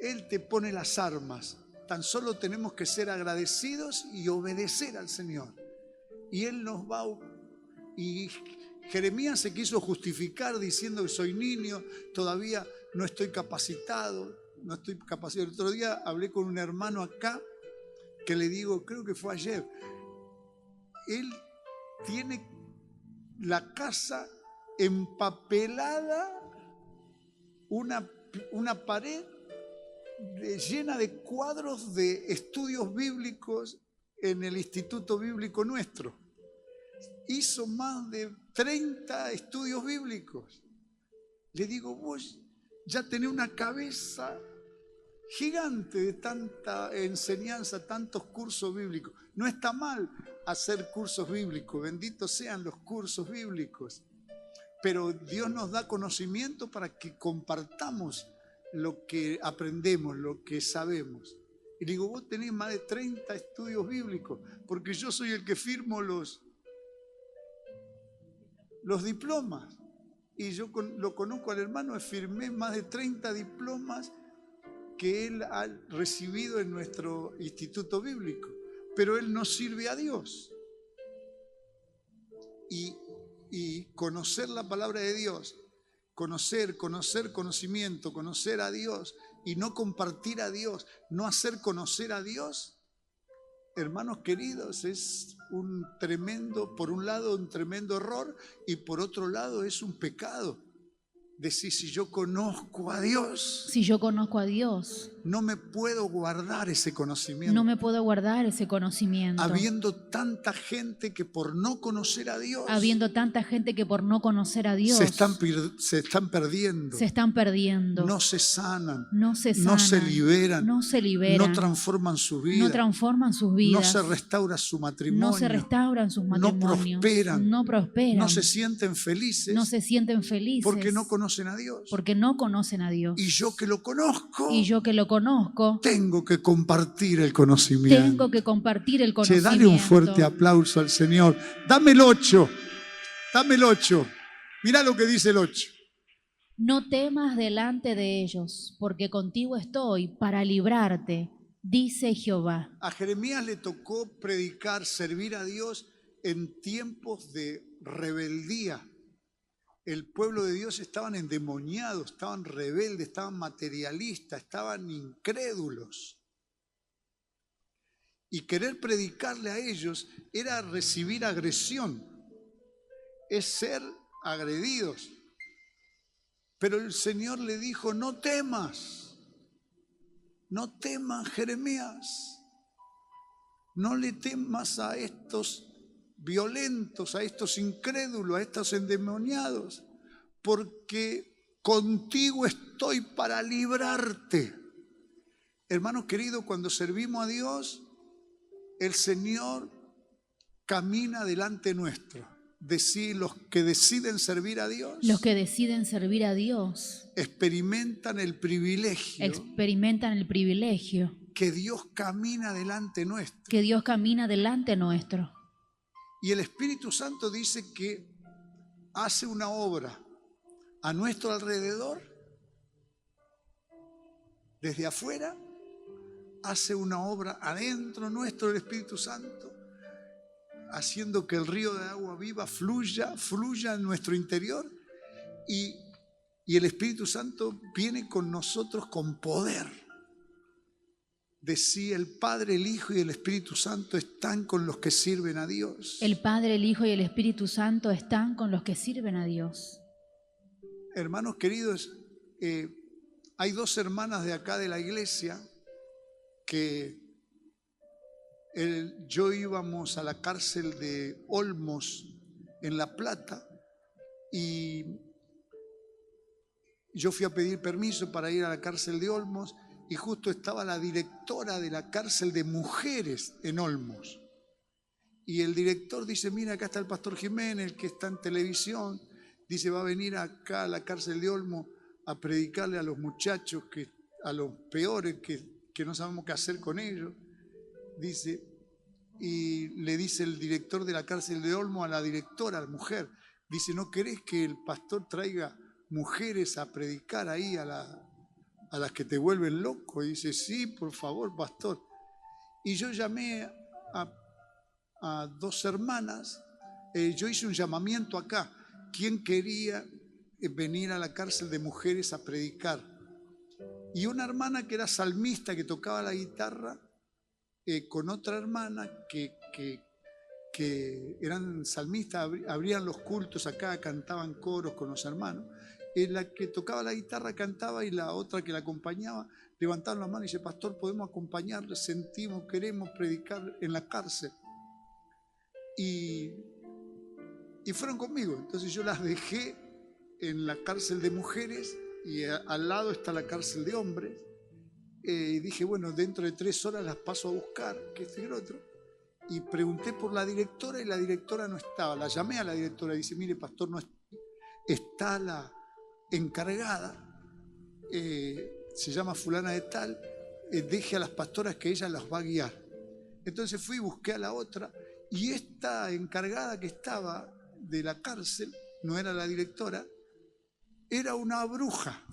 Él te pone las armas. Tan solo tenemos que ser agradecidos y obedecer al Señor. Y Él nos va. Y Jeremías se quiso justificar diciendo que soy niño, todavía no estoy capacitado. El otro día hablé con un hermano acá que le digo, creo que fue ayer. Él tiene la casa empapelada, una pared llena de cuadros de estudios bíblicos en el Instituto Bíblico nuestro. Hizo más de 30 estudios bíblicos. Le digo, vos ya tenés una cabeza gigante de tanta enseñanza, tantos cursos bíblicos. No está mal hacer cursos bíblicos, benditos sean los cursos bíblicos. Pero Dios nos da conocimiento para que compartamos lo que aprendemos, lo que sabemos. Y digo, vos tenés más de 30 estudios bíblicos, porque yo soy el que firmo los diplomas. Y yo lo conozco al hermano, firmé más de 30 diplomas que él ha recibido en nuestro instituto bíblico. Pero él no sirve a Dios. Y conocer la palabra de Dios, conocer conocimiento, conocer a Dios y no compartir a Dios, no hacer conocer a Dios, hermanos queridos, es por un lado un tremendo error y por otro lado es un pecado. Decir, si yo conozco a Dios, no me puedo guardar ese conocimiento. Habiendo tanta gente que por no conocer a Dios, se están perdiendo, no se sanan, no se liberan, no transforman sus vidas, no se restaura su matrimonio, no prosperan, no se sienten felices, porque no conocen a Dios. Y yo que lo conozco, tengo que compartir el conocimiento. Che, dale un fuerte aplauso al Señor. Dame el 8. Mirá lo que dice el 8. No temas delante de ellos, porque contigo estoy para librarte, dice Jehová. A Jeremías le tocó predicar, servir a Dios en tiempos de rebeldía. El pueblo de Dios estaban endemoniados, estaban rebeldes, estaban materialistas, estaban incrédulos. Y querer predicarle a ellos era recibir agresión, es ser agredidos. Pero el Señor le dijo, no temas, Jeremías, no le temas a estos violentos, a estos incrédulos, a estos endemoniados, porque contigo estoy para librarte. Hermanos queridos, cuando servimos a Dios, el Señor camina delante nuestro. Los que deciden servir a Dios, Los que deciden servir a Dios experimentan el privilegio experimentan el privilegio que Dios camina delante nuestro. que Dios camina delante nuestro. Y el Espíritu Santo dice que hace una obra a nuestro alrededor, desde afuera, hace una obra adentro nuestro el Espíritu Santo, haciendo que el río de agua viva fluya en nuestro interior, y el Espíritu Santo viene con nosotros con poder. De sí, el Padre, el Hijo y el Espíritu Santo están con los que sirven a Dios. El Padre, el Hijo y el Espíritu Santo están con los que sirven a Dios. Hermanos queridos, hay dos hermanas de acá de la iglesia que yo íbamos a la cárcel de Olmos en La Plata y yo fui a pedir permiso para ir a la cárcel de Olmos y justo estaba la directora de la cárcel de mujeres en Olmos. Y el director dice, mira, acá está el pastor Jiménez, el que está en televisión. Dice, va a venir acá a la cárcel de Olmos a predicarle a los muchachos, a los peores, que no sabemos qué hacer con ellos. Dice, y le dice el director de la cárcel de Olmos a la directora, a la mujer, dice, ¿no querés que el pastor traiga mujeres a predicar ahí a las que te vuelven loco? Y dice, sí, por favor, pastor. Y yo llamé a dos hermanas, yo hice un llamamiento acá, ¿quién quería venir a la cárcel de mujeres a predicar? Y una hermana que era salmista, que tocaba la guitarra, con otra hermana que eran salmistas, abrían los cultos acá, cantaban coros con los hermanos. La que tocaba la guitarra cantaba y la otra que la acompañaba levantaron la mano y dice, pastor, podemos acompañarle, sentimos, queremos predicar en la cárcel. Y fueron conmigo. Entonces yo las dejé en la cárcel de mujeres y al lado está la cárcel de hombres. Y dije, bueno, dentro de 3 horas las paso a buscar, que este y el otro. Y pregunté por la directora y la directora no estaba. La llamé a la directora y dice, mire, pastor, no está la encargada, se llama fulana de tal, deje a las pastoras que ella las va a guiar. Entonces fui y busqué a la otra y esta encargada que estaba de la cárcel, no era la directora, era una bruja.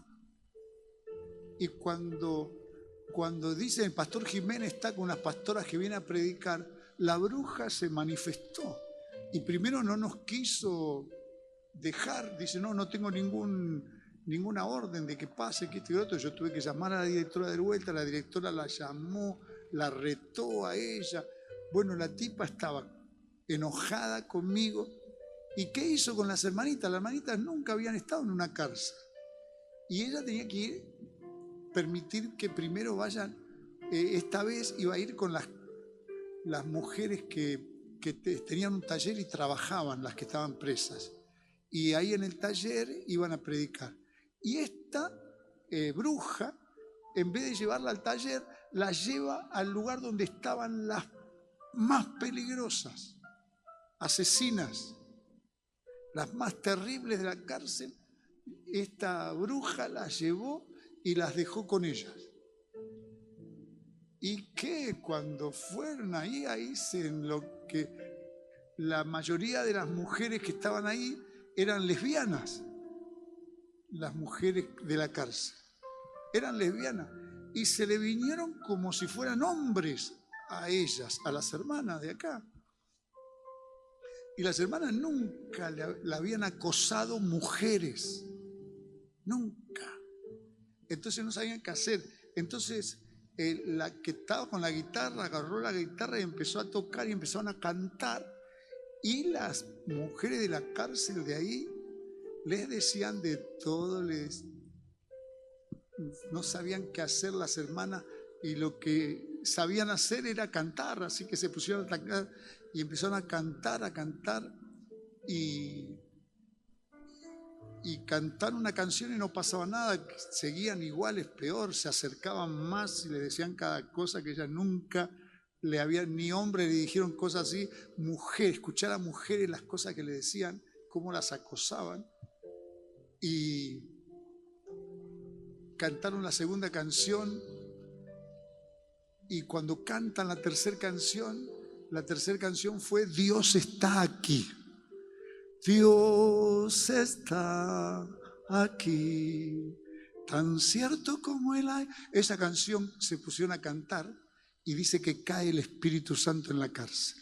Y cuando dice el pastor Jiménez está con las pastoras que viene a predicar, la bruja se manifestó y primero no nos quiso dejar, dice, no tengo ninguna orden de que pase, que esto y lo otro. Yo tuve que llamar a la directora de vuelta, la directora la llamó, la retó a ella. Bueno, la tipa estaba enojada conmigo. ¿Y qué hizo con las hermanitas? Las hermanitas nunca habían estado en una cárcel. Y ella tenía que permitir que primero vayan, esta vez iba a ir con las mujeres que tenían un taller y trabajaban, las que estaban presas. Y ahí en el taller iban a predicar. Y esta bruja, en vez de llevarla al taller, la lleva al lugar donde estaban las más peligrosas, asesinas, las más terribles de la cárcel. Esta bruja las llevó y las dejó con ellas. Y que cuando fueron ahí se lo que la mayoría de las mujeres que estaban ahí eran lesbianas, las mujeres de la cárcel, eran lesbianas y se le vinieron como si fueran hombres a ellas, a las hermanas de acá. Y las hermanas nunca la habían acosado mujeres, nunca. Entonces no sabían qué hacer. Entonces la que estaba con la guitarra agarró la guitarra y empezó a tocar y empezaron a cantar. Y las mujeres de la cárcel de ahí les decían de todo, no sabían qué hacer las hermanas y lo que sabían hacer era cantar, así que se pusieron a cantar y empezaron a cantar y cantar una canción y no pasaba nada, seguían iguales, peor, se acercaban más y le decían cada cosa que ellas nunca ni hombre le dijeron cosas así, mujer, escuchar a mujeres las cosas que le decían, cómo las acosaban. Y cantaron la segunda canción, y cuando cantan la tercera canción fue Dios está aquí. Dios está aquí, tan cierto como el aire. Esa canción se pusieron a cantar y dice que cae el Espíritu Santo en la cárcel.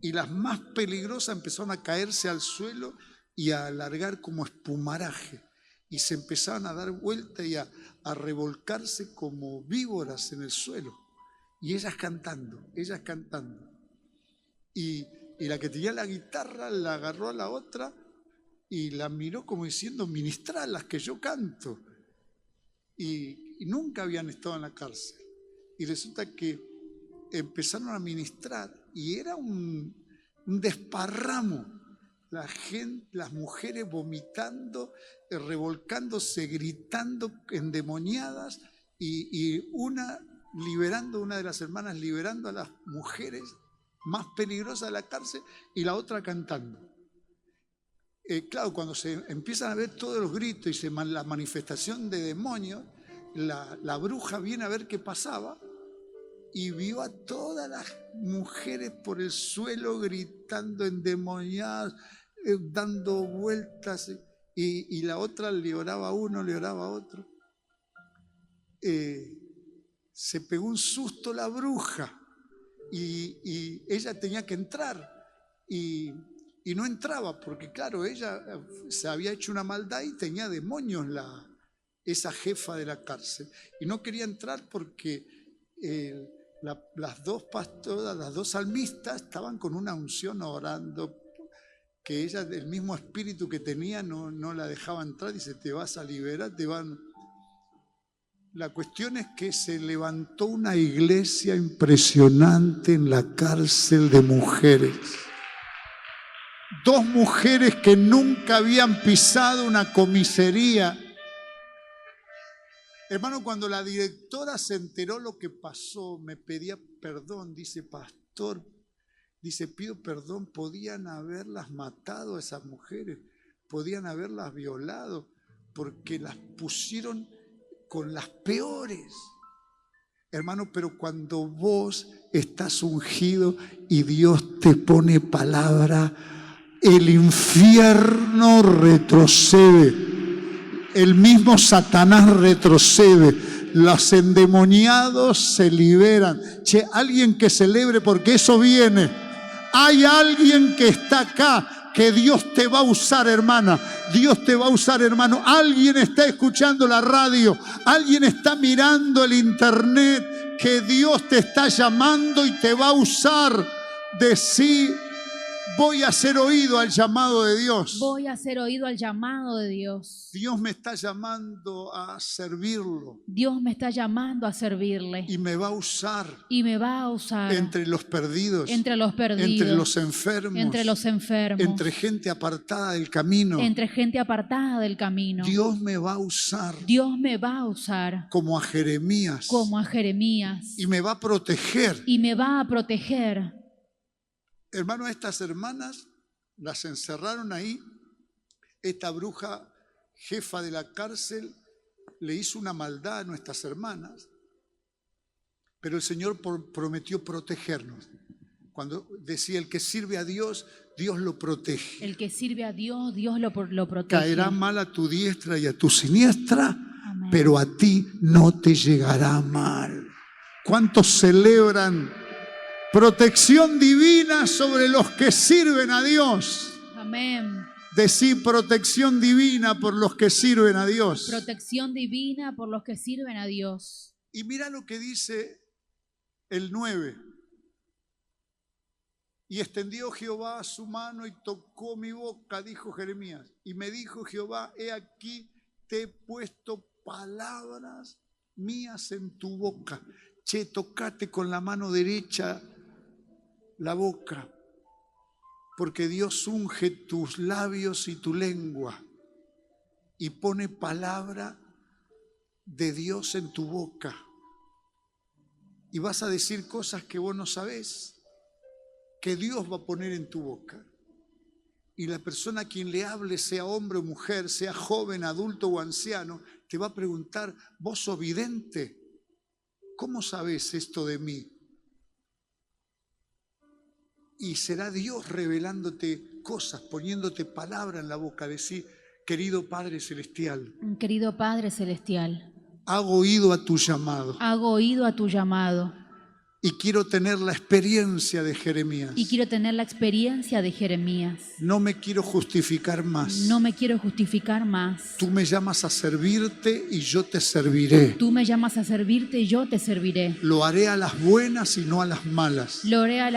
Y las más peligrosas empezaron a caerse al suelo y a alargar como espumaraje. Y se empezaban a dar vuelta y a revolcarse como víboras en el suelo. Y ellas cantando. Y la que tenía la guitarra la agarró a la otra y la miró como diciendo, ministrá las que yo canto. Y nunca habían estado en la cárcel. Y resulta que empezaron a ministrar y era un desparramo. La gente, las mujeres vomitando, revolcándose, gritando, endemoniadas, y una de las hermanas liberando a las mujeres más peligrosas de la cárcel y la otra cantando. Claro, cuando se empiezan a ver todos los gritos y la manifestación de demonios, la bruja viene a ver qué pasaba y vio a todas las mujeres por el suelo gritando, endemoniadas, dando vueltas, y la otra le oraba a uno, le oraba a otro. Se pegó un susto la bruja y ella tenía que entrar y no entraba porque claro, ella se había hecho una maldad y tenía demonios esa jefa de la cárcel y no quería entrar porque las dos pastoras, las dos salmistas estaban con una unción orando que ella, el mismo espíritu que tenía, no la dejaba entrar. Dice, te vas a liberar, La cuestión es que se levantó una iglesia impresionante en la cárcel de mujeres. 2 mujeres que nunca habían pisado una comisaría. Hermano, cuando la directora se enteró lo que pasó, me pedía perdón. Dice, pastor, dice, pido perdón, podían haberlas matado a esas mujeres, podían haberlas violado, porque las pusieron con las peores. Hermano, pero cuando vos estás ungido y Dios te pone palabra, el infierno retrocede. El mismo Satanás retrocede. Los endemoniados se liberan. Che, alguien que celebre porque eso viene. Hay alguien que está acá, que Dios te va a usar, hermana. Dios te va a usar, hermano. Alguien está escuchando la radio. Alguien está mirando el internet, que Dios te está llamando y te va a usar. Decí, voy a ser oído al llamado de Dios. Voy a ser oído al llamado de Dios. Dios me está llamando a servirlo. Dios me está llamando a servirle. Y me va a usar. Y me va a usar. Entre los perdidos. Entre los perdidos. Entre los enfermos. Entre los enfermos. Entre gente apartada del camino. Entre gente apartada del camino. Dios me va a usar. Dios me va a usar. Como a Jeremías. Como a Jeremías. Y me va a proteger. Y me va a proteger. Hermano, estas hermanas las encerraron ahí. Esta bruja jefa de la cárcel le hizo una maldad a nuestras hermanas, pero el Señor prometió protegernos. Cuando decía, el que sirve a Dios, Dios lo protege. El que sirve a Dios, Dios lo protege. Caerá mal a tu diestra y a tu siniestra, amén, pero a ti no te llegará mal. ¿Cuántos celebran protección divina sobre los que sirven a Dios? Amén. Decí, protección divina por los que sirven a Dios. Protección divina por los que sirven a Dios. Y mira lo que dice el 9. Y extendió Jehová su mano y tocó mi boca, dijo Jeremías. Y me dijo Jehová, he aquí te he puesto palabras mías en tu boca. Che, tocate con la mano derecha la boca, porque Dios unge tus labios y tu lengua y pone palabra de Dios en tu boca. y vas a decir cosas que vos no sabés, que Dios va a poner en tu boca. Y la persona a quien le hable, sea hombre o mujer, sea joven, adulto o anciano, te va a preguntar: ¿vos sos vidente? ¿Cómo sabés esto de mí? Y será Dios revelándote cosas, poniéndote palabra en la boca. Decir: querido Padre Celestial, Querido Padre Celestial, hago oído a tu llamado hago oído a tu llamado y quiero tener la experiencia de Jeremías. y quiero tener la experiencia de Jeremías. No me quiero justificar más. No me quiero justificar más. Tú me llamas a servirte y yo te serviré. Tú me llamas a servirte y yo te serviré. Lo haré a las buenas y no a las malas. Lo haré a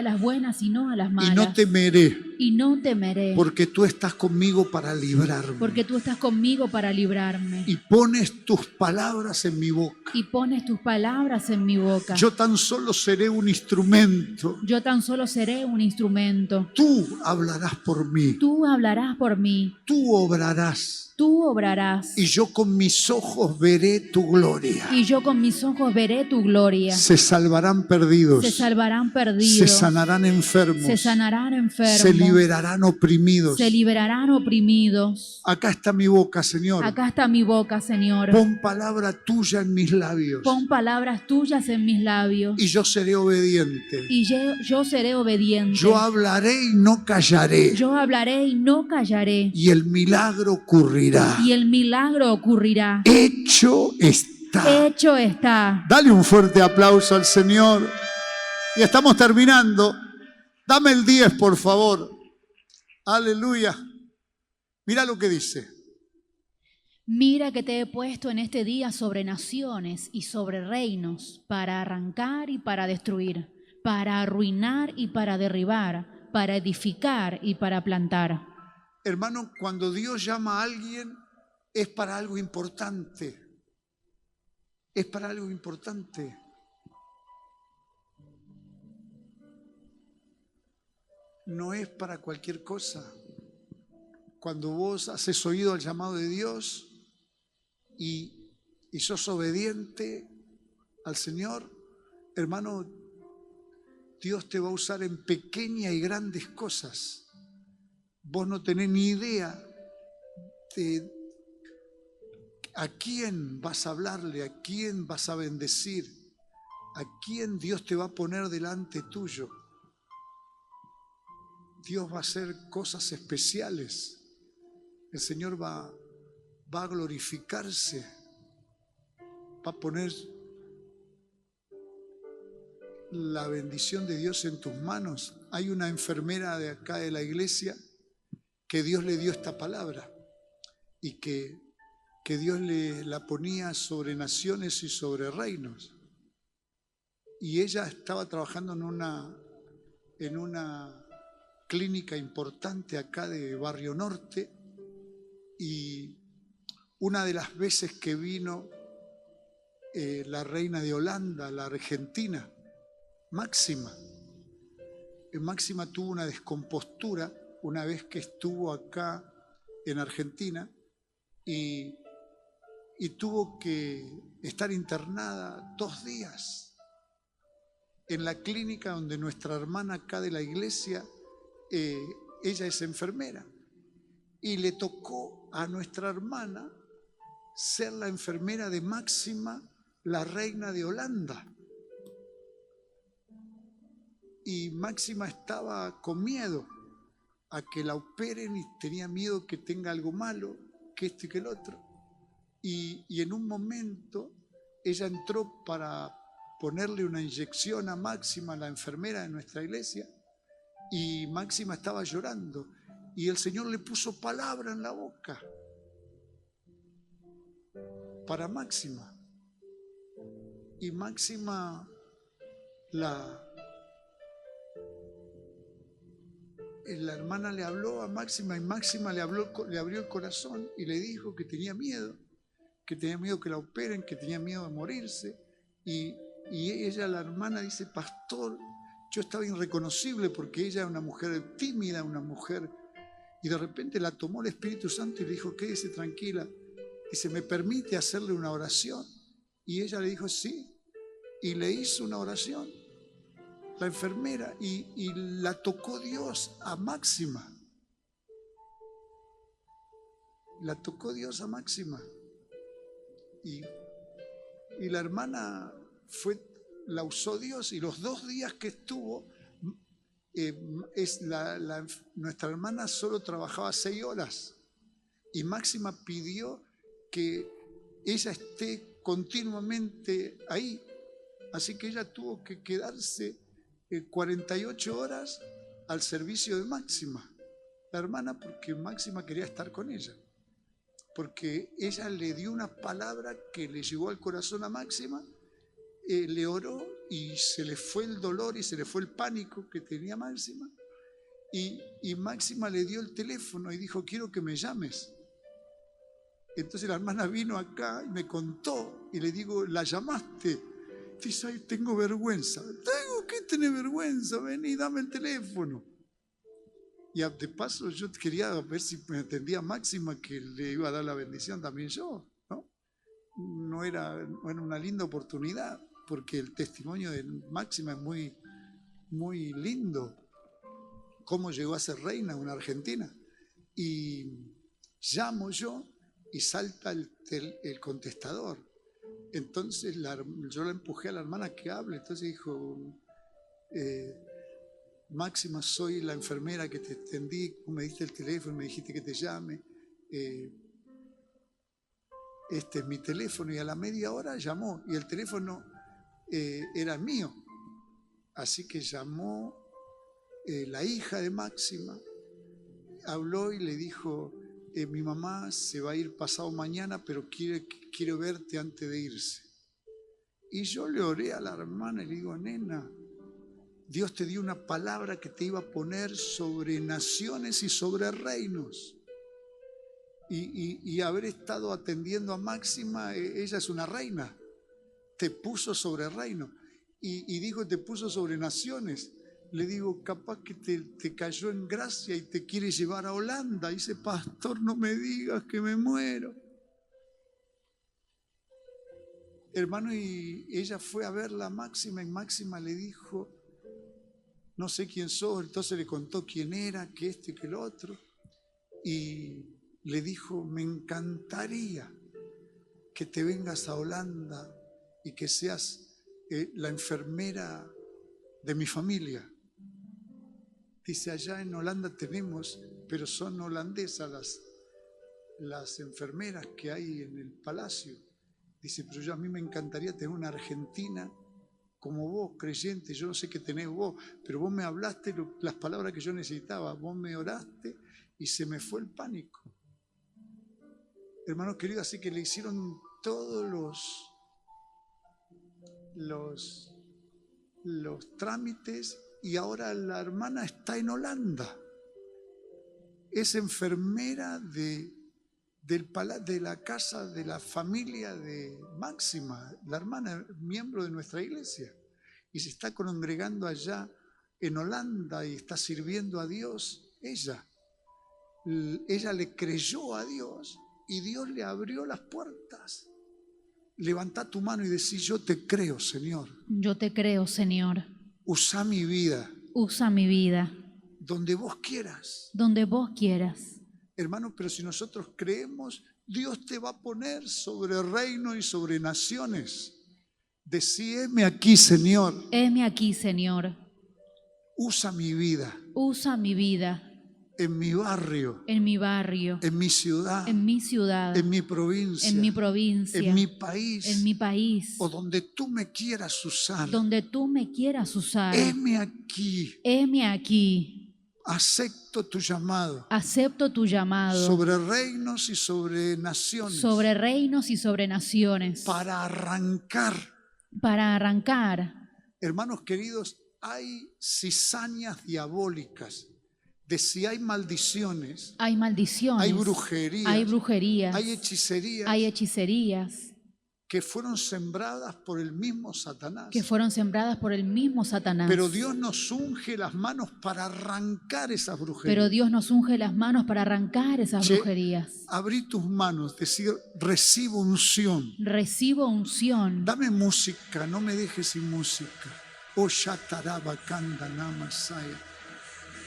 las buenas y no a las malas. Y no temeré, Y no temeré, porque tú estás conmigo para librarme. porque tú estás conmigo para librarme. Y pones tus palabras en mi boca. Y pones tus palabras en mi boca. Yo tan solo seré un instrumento. Yo tan solo seré un instrumento. Tú hablarás por mí. Tú hablarás por mí. Tú obrarás. Tú obrarás. Y yo con mis ojos veré tu gloria. Y yo con mis ojos veré tu gloria. Se salvarán perdidos. Se salvarán perdidos. Se sanarán enfermos. Se sanarán enfermos. Se liberarán oprimidos. Se liberarán oprimidos. Acá está mi boca, Señor. Acá está mi boca, Señor. Pon palabra tuya en mis labios. Pon palabras tuyas en mis labios. Y yo seré obediente. Y yo seré obediente. Yo hablaré y no callaré. Yo hablaré y no callaré. Y el milagro ocurrirá. Y el milagro ocurrirá. Hecho está. Hecho está. Dale un fuerte aplauso al Señor. Y estamos terminando. Dame el 10, por favor. Aleluya. Mira lo que dice. Mira que te he puesto en este día sobre naciones y sobre reinos, para arrancar y para destruir, para arruinar y para derribar, para edificar y para plantar. Hermano, cuando Dios llama a alguien, es para algo importante. Es para algo importante. No es para cualquier cosa. Cuando vos haces oído al llamado de Dios y sos obediente al Señor, hermano, Dios te va a usar en pequeñas y grandes cosas. Vos no tenés ni idea de a quién vas a hablarle, a quién vas a bendecir, a quién Dios te va a poner delante tuyo. Dios va a hacer cosas especiales. El Señor va a glorificarse, va a poner la bendición de Dios en tus manos. Hay una enfermera de acá de la iglesia que Dios le dio esta palabra y que Dios le la ponía sobre naciones y sobre reinos. Y ella estaba trabajando en una clínica importante acá de Barrio Norte, y una de las veces que vino la reina de Holanda, la Argentina, Máxima tuvo una descompostura una vez que estuvo acá en Argentina y tuvo que estar internada 2 días en la clínica donde nuestra hermana acá de la iglesia, ella es enfermera, y le tocó a nuestra hermana ser la enfermera de Máxima, la reina de Holanda. Y Máxima estaba con miedo a que la operen y tenía miedo que tenga algo malo, que esto y que el otro. Y en un momento ella entró para ponerle una inyección a Máxima, la enfermera de nuestra iglesia, y Máxima estaba llorando y el Señor le puso palabra en la boca para Máxima. Y Máxima la hermana le habló a Máxima y Máxima le abrió el corazón y le dijo que tenía miedo que la operen, que tenía miedo de morirse. Y ella, la hermana, dice: pastor, yo estaba irreconocible porque ella era una mujer tímida, una mujer, y de repente la tomó el Espíritu Santo y le dijo: quédese tranquila. Dice: ¿me permite hacerle una oración? Y ella le dijo: sí. y le hizo una oración, la enfermera, y la tocó Dios a Máxima. La tocó Dios a Máxima. Y la hermana la usó Dios, y los 2 días que estuvo, nuestra hermana solo trabajaba 6 horas. Y Máxima pidió que ella esté continuamente ahí. Así que ella tuvo que quedarse 48 horas al servicio de Máxima, la hermana, porque Máxima quería estar con ella. Porque ella le dio una palabra que le llegó al corazón a Máxima, le oró y se le fue el dolor y se le fue el pánico que tenía Máxima. Y Máxima le dio el teléfono y dijo: quiero que me llames. Entonces la hermana vino acá y me contó, y le digo: ¿la llamaste? Dice: ay, tengo vergüenza. Tengo que tener vergüenza, vení, dame el teléfono. Y de paso yo quería ver si me atendía Máxima, que le iba a dar la bendición también yo, ¿no? No era una linda oportunidad, porque el testimonio de Máxima es muy, muy lindo. Cómo llegó a ser reina, una argentina. Y llamo yo y salta el contestador. Entonces yo la empujé a la hermana que hable. Entonces dijo: Máxima, soy la enfermera que te atendí, me diste el teléfono, me dijiste que te llame. Este es mi teléfono. Y a la media hora llamó, y el teléfono era mío. Así que llamó la hija de Máxima, habló y le dijo: mi mamá se va a ir pasado mañana, pero quiere verte antes de irse. Y yo le oré a la hermana y le digo: nena, Dios te dio una palabra que te iba a poner sobre naciones y sobre reinos. Y haber estado atendiendo a Máxima, ella es una reina, te puso sobre reino. Y dijo: te puso sobre naciones. Le digo: capaz que te cayó en gracia y te quiere llevar a Holanda. Y dice: pastor, no me digas que me muero. Hermano, y ella fue a verla a Máxima, y Máxima le dijo: no sé quién sos. Entonces le contó quién era, que esto y que el otro. Y le dijo: me encantaría que te vengas a Holanda y que seas la enfermera de mi familia. Dice: allá en Holanda tenemos, pero son holandesas las enfermeras que hay en el palacio. Dice: pero a mí me encantaría tener una argentina como vos, creyente. Yo no sé qué tenés vos, pero vos me hablaste las palabras que yo necesitaba. Vos me oraste y se me fue el pánico. Hermano querido, así que le hicieron todos los trámites, y ahora la hermana está en Holanda. Es enfermera de la casa de la familia de Máxima. La hermana es miembro de nuestra iglesia y se está congregando allá en Holanda y está sirviendo a Dios. Ella le creyó a Dios y Dios le abrió las puertas. Levantá tu mano y decí: yo te creo, Señor. Yo te creo, Señor. Usa mi vida. Usa mi vida. Donde vos quieras. Donde vos quieras. Hermano, pero si nosotros creemos, Dios te va a poner sobre reino y sobre naciones. Decí: heme aquí, Señor. Heme aquí, Señor. Usa mi vida. Usa mi vida. En mi barrio. En mi barrio. En mi ciudad. En mi ciudad. En mi provincia. En mi provincia. En mi país. En mi país. O donde tú me quieras usar. Donde tú me quieras usar. Heme aquí. Heme aquí. Acepto tu llamado. Acepto tu llamado. Sobre reinos y sobre naciones. Sobre reinos y sobre naciones. Para arrancar. Para arrancar. Hermanos queridos, hay cizañas diabólicas. De si hay maldiciones. Hay maldiciones. Hay brujerías. Hay brujerías. Hay hechicerías. Hay hechicerías. que fueron sembradas por el mismo Satanás. que fueron sembradas por el mismo Satanás. Pero Dios nos unge las manos para arrancar esas brujerías. Pero Dios nos unge las manos para arrancar esas brujerías. Abrí tus manos, decir, recibo unción. Recibo unción. Dame música, no me dejes sin música. Oh, Shataraba Kanda Namasaya.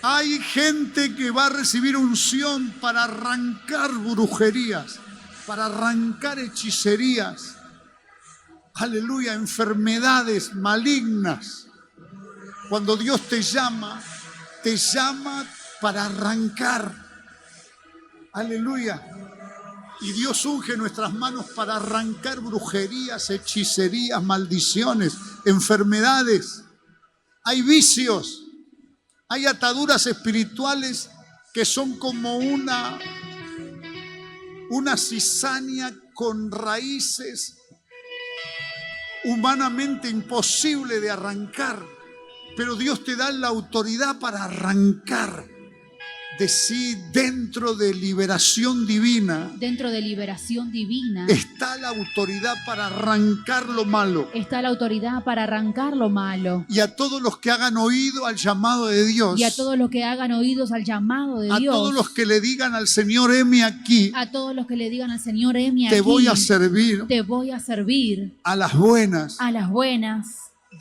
Hay gente que va a recibir unción para arrancar brujerías, para arrancar hechicerías. Aleluya, enfermedades malignas. Cuando Dios te llama para arrancar. Aleluya. Y Dios unge nuestras manos para arrancar brujerías, hechicerías, maldiciones, enfermedades. Hay vicios, hay ataduras espirituales que son como una cizaña con raíces humanamente imposible de arrancar, pero Dios te da la autoridad para arrancar de sí. Dentro de liberación divina, Dentro de liberación divina está la autoridad para arrancar lo malo. está la autoridad para arrancar lo malo. Y a todos los que hagan oído al llamado de Dios, Y a todos los que hagan oídos al llamado de a Dios, todos los que le digan al Señor, heme aquí, a todos los que le digan al Señor, heme te aquí, voy a servir te voy a servir a las buenas. a las buenas.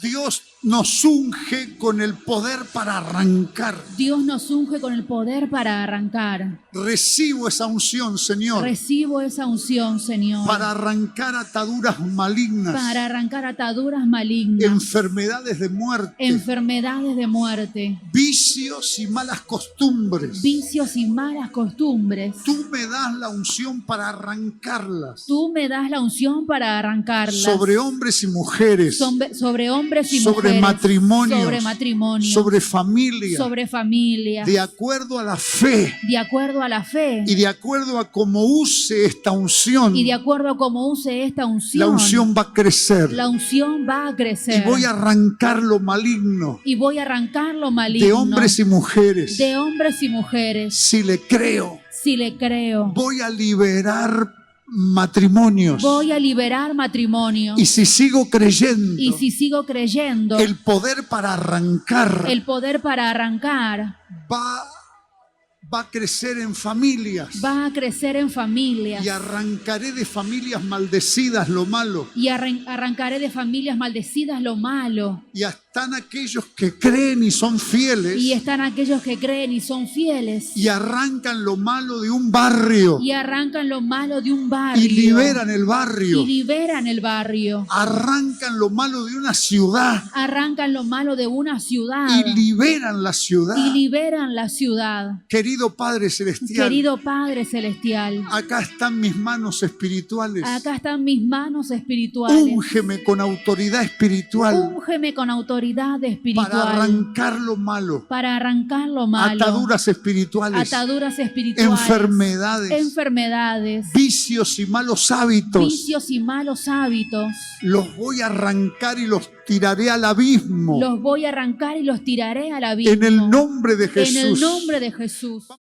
Dios nos unge con el poder para arrancar. Dios nos unge con el poder para arrancar. Recibo esa unción, Señor, Recibo esa unción, Señor, para arrancar ataduras malignas, para arrancar ataduras malignas, enfermedades de muerte, enfermedades de muerte, vicios y malas costumbres. vicios y malas costumbres. Tú me das la unción para arrancarlas Tú me das la unción para arrancarlas. sobre hombres y mujeres, sobre hombres y sobre mujeres, matrimonios, sobre matrimonio, sobre familia, sobre familia, de acuerdo a la fe de acuerdo a la fe y de acuerdo a cómo use esta unción. y de acuerdo a cómo use esta unción. La unción va a crecer La unción va a crecer. y voy a arrancar lo maligno Y voy a arrancar lo maligno de hombres y mujeres. de hombres y mujeres. Si le creo, Si le creo, voy a liberar matrimonios. voy a liberar matrimonio. Y si sigo creyendo, Y si sigo creyendo, el poder para arrancar el poder para arrancar va a crecer en familias. va a crecer en familias. Y arrancaré de familias maldecidas lo malo. Y arrancaré de familias maldecidas lo malo. Y están aquellos que creen y son fieles. Y están aquellos que creen y son fieles. Y arrancan lo malo de un barrio. Y arrancan lo malo de un barrio. Y liberan el barrio. Y liberan el barrio. Arrancan lo malo de una ciudad. Arrancan lo malo de una ciudad. Y liberan la ciudad. Y liberan la ciudad. Querido Padre Celestial, Querido Padre Celestial, acá están mis manos espirituales. acá están mis manos espirituales. Úngeme con autoridad espiritual Úngeme con autoridad espiritual. para arrancar lo malo. Para arrancar lo malo. Ataduras espirituales. Ataduras espirituales. Enfermedades. Enfermedades. Vicios y malos hábitos. Vicios y malos hábitos. Los voy a arrancar y los tiraré al abismo. Los voy a arrancar y los tiraré al abismo. En el nombre de Jesús. En el nombre de Jesús.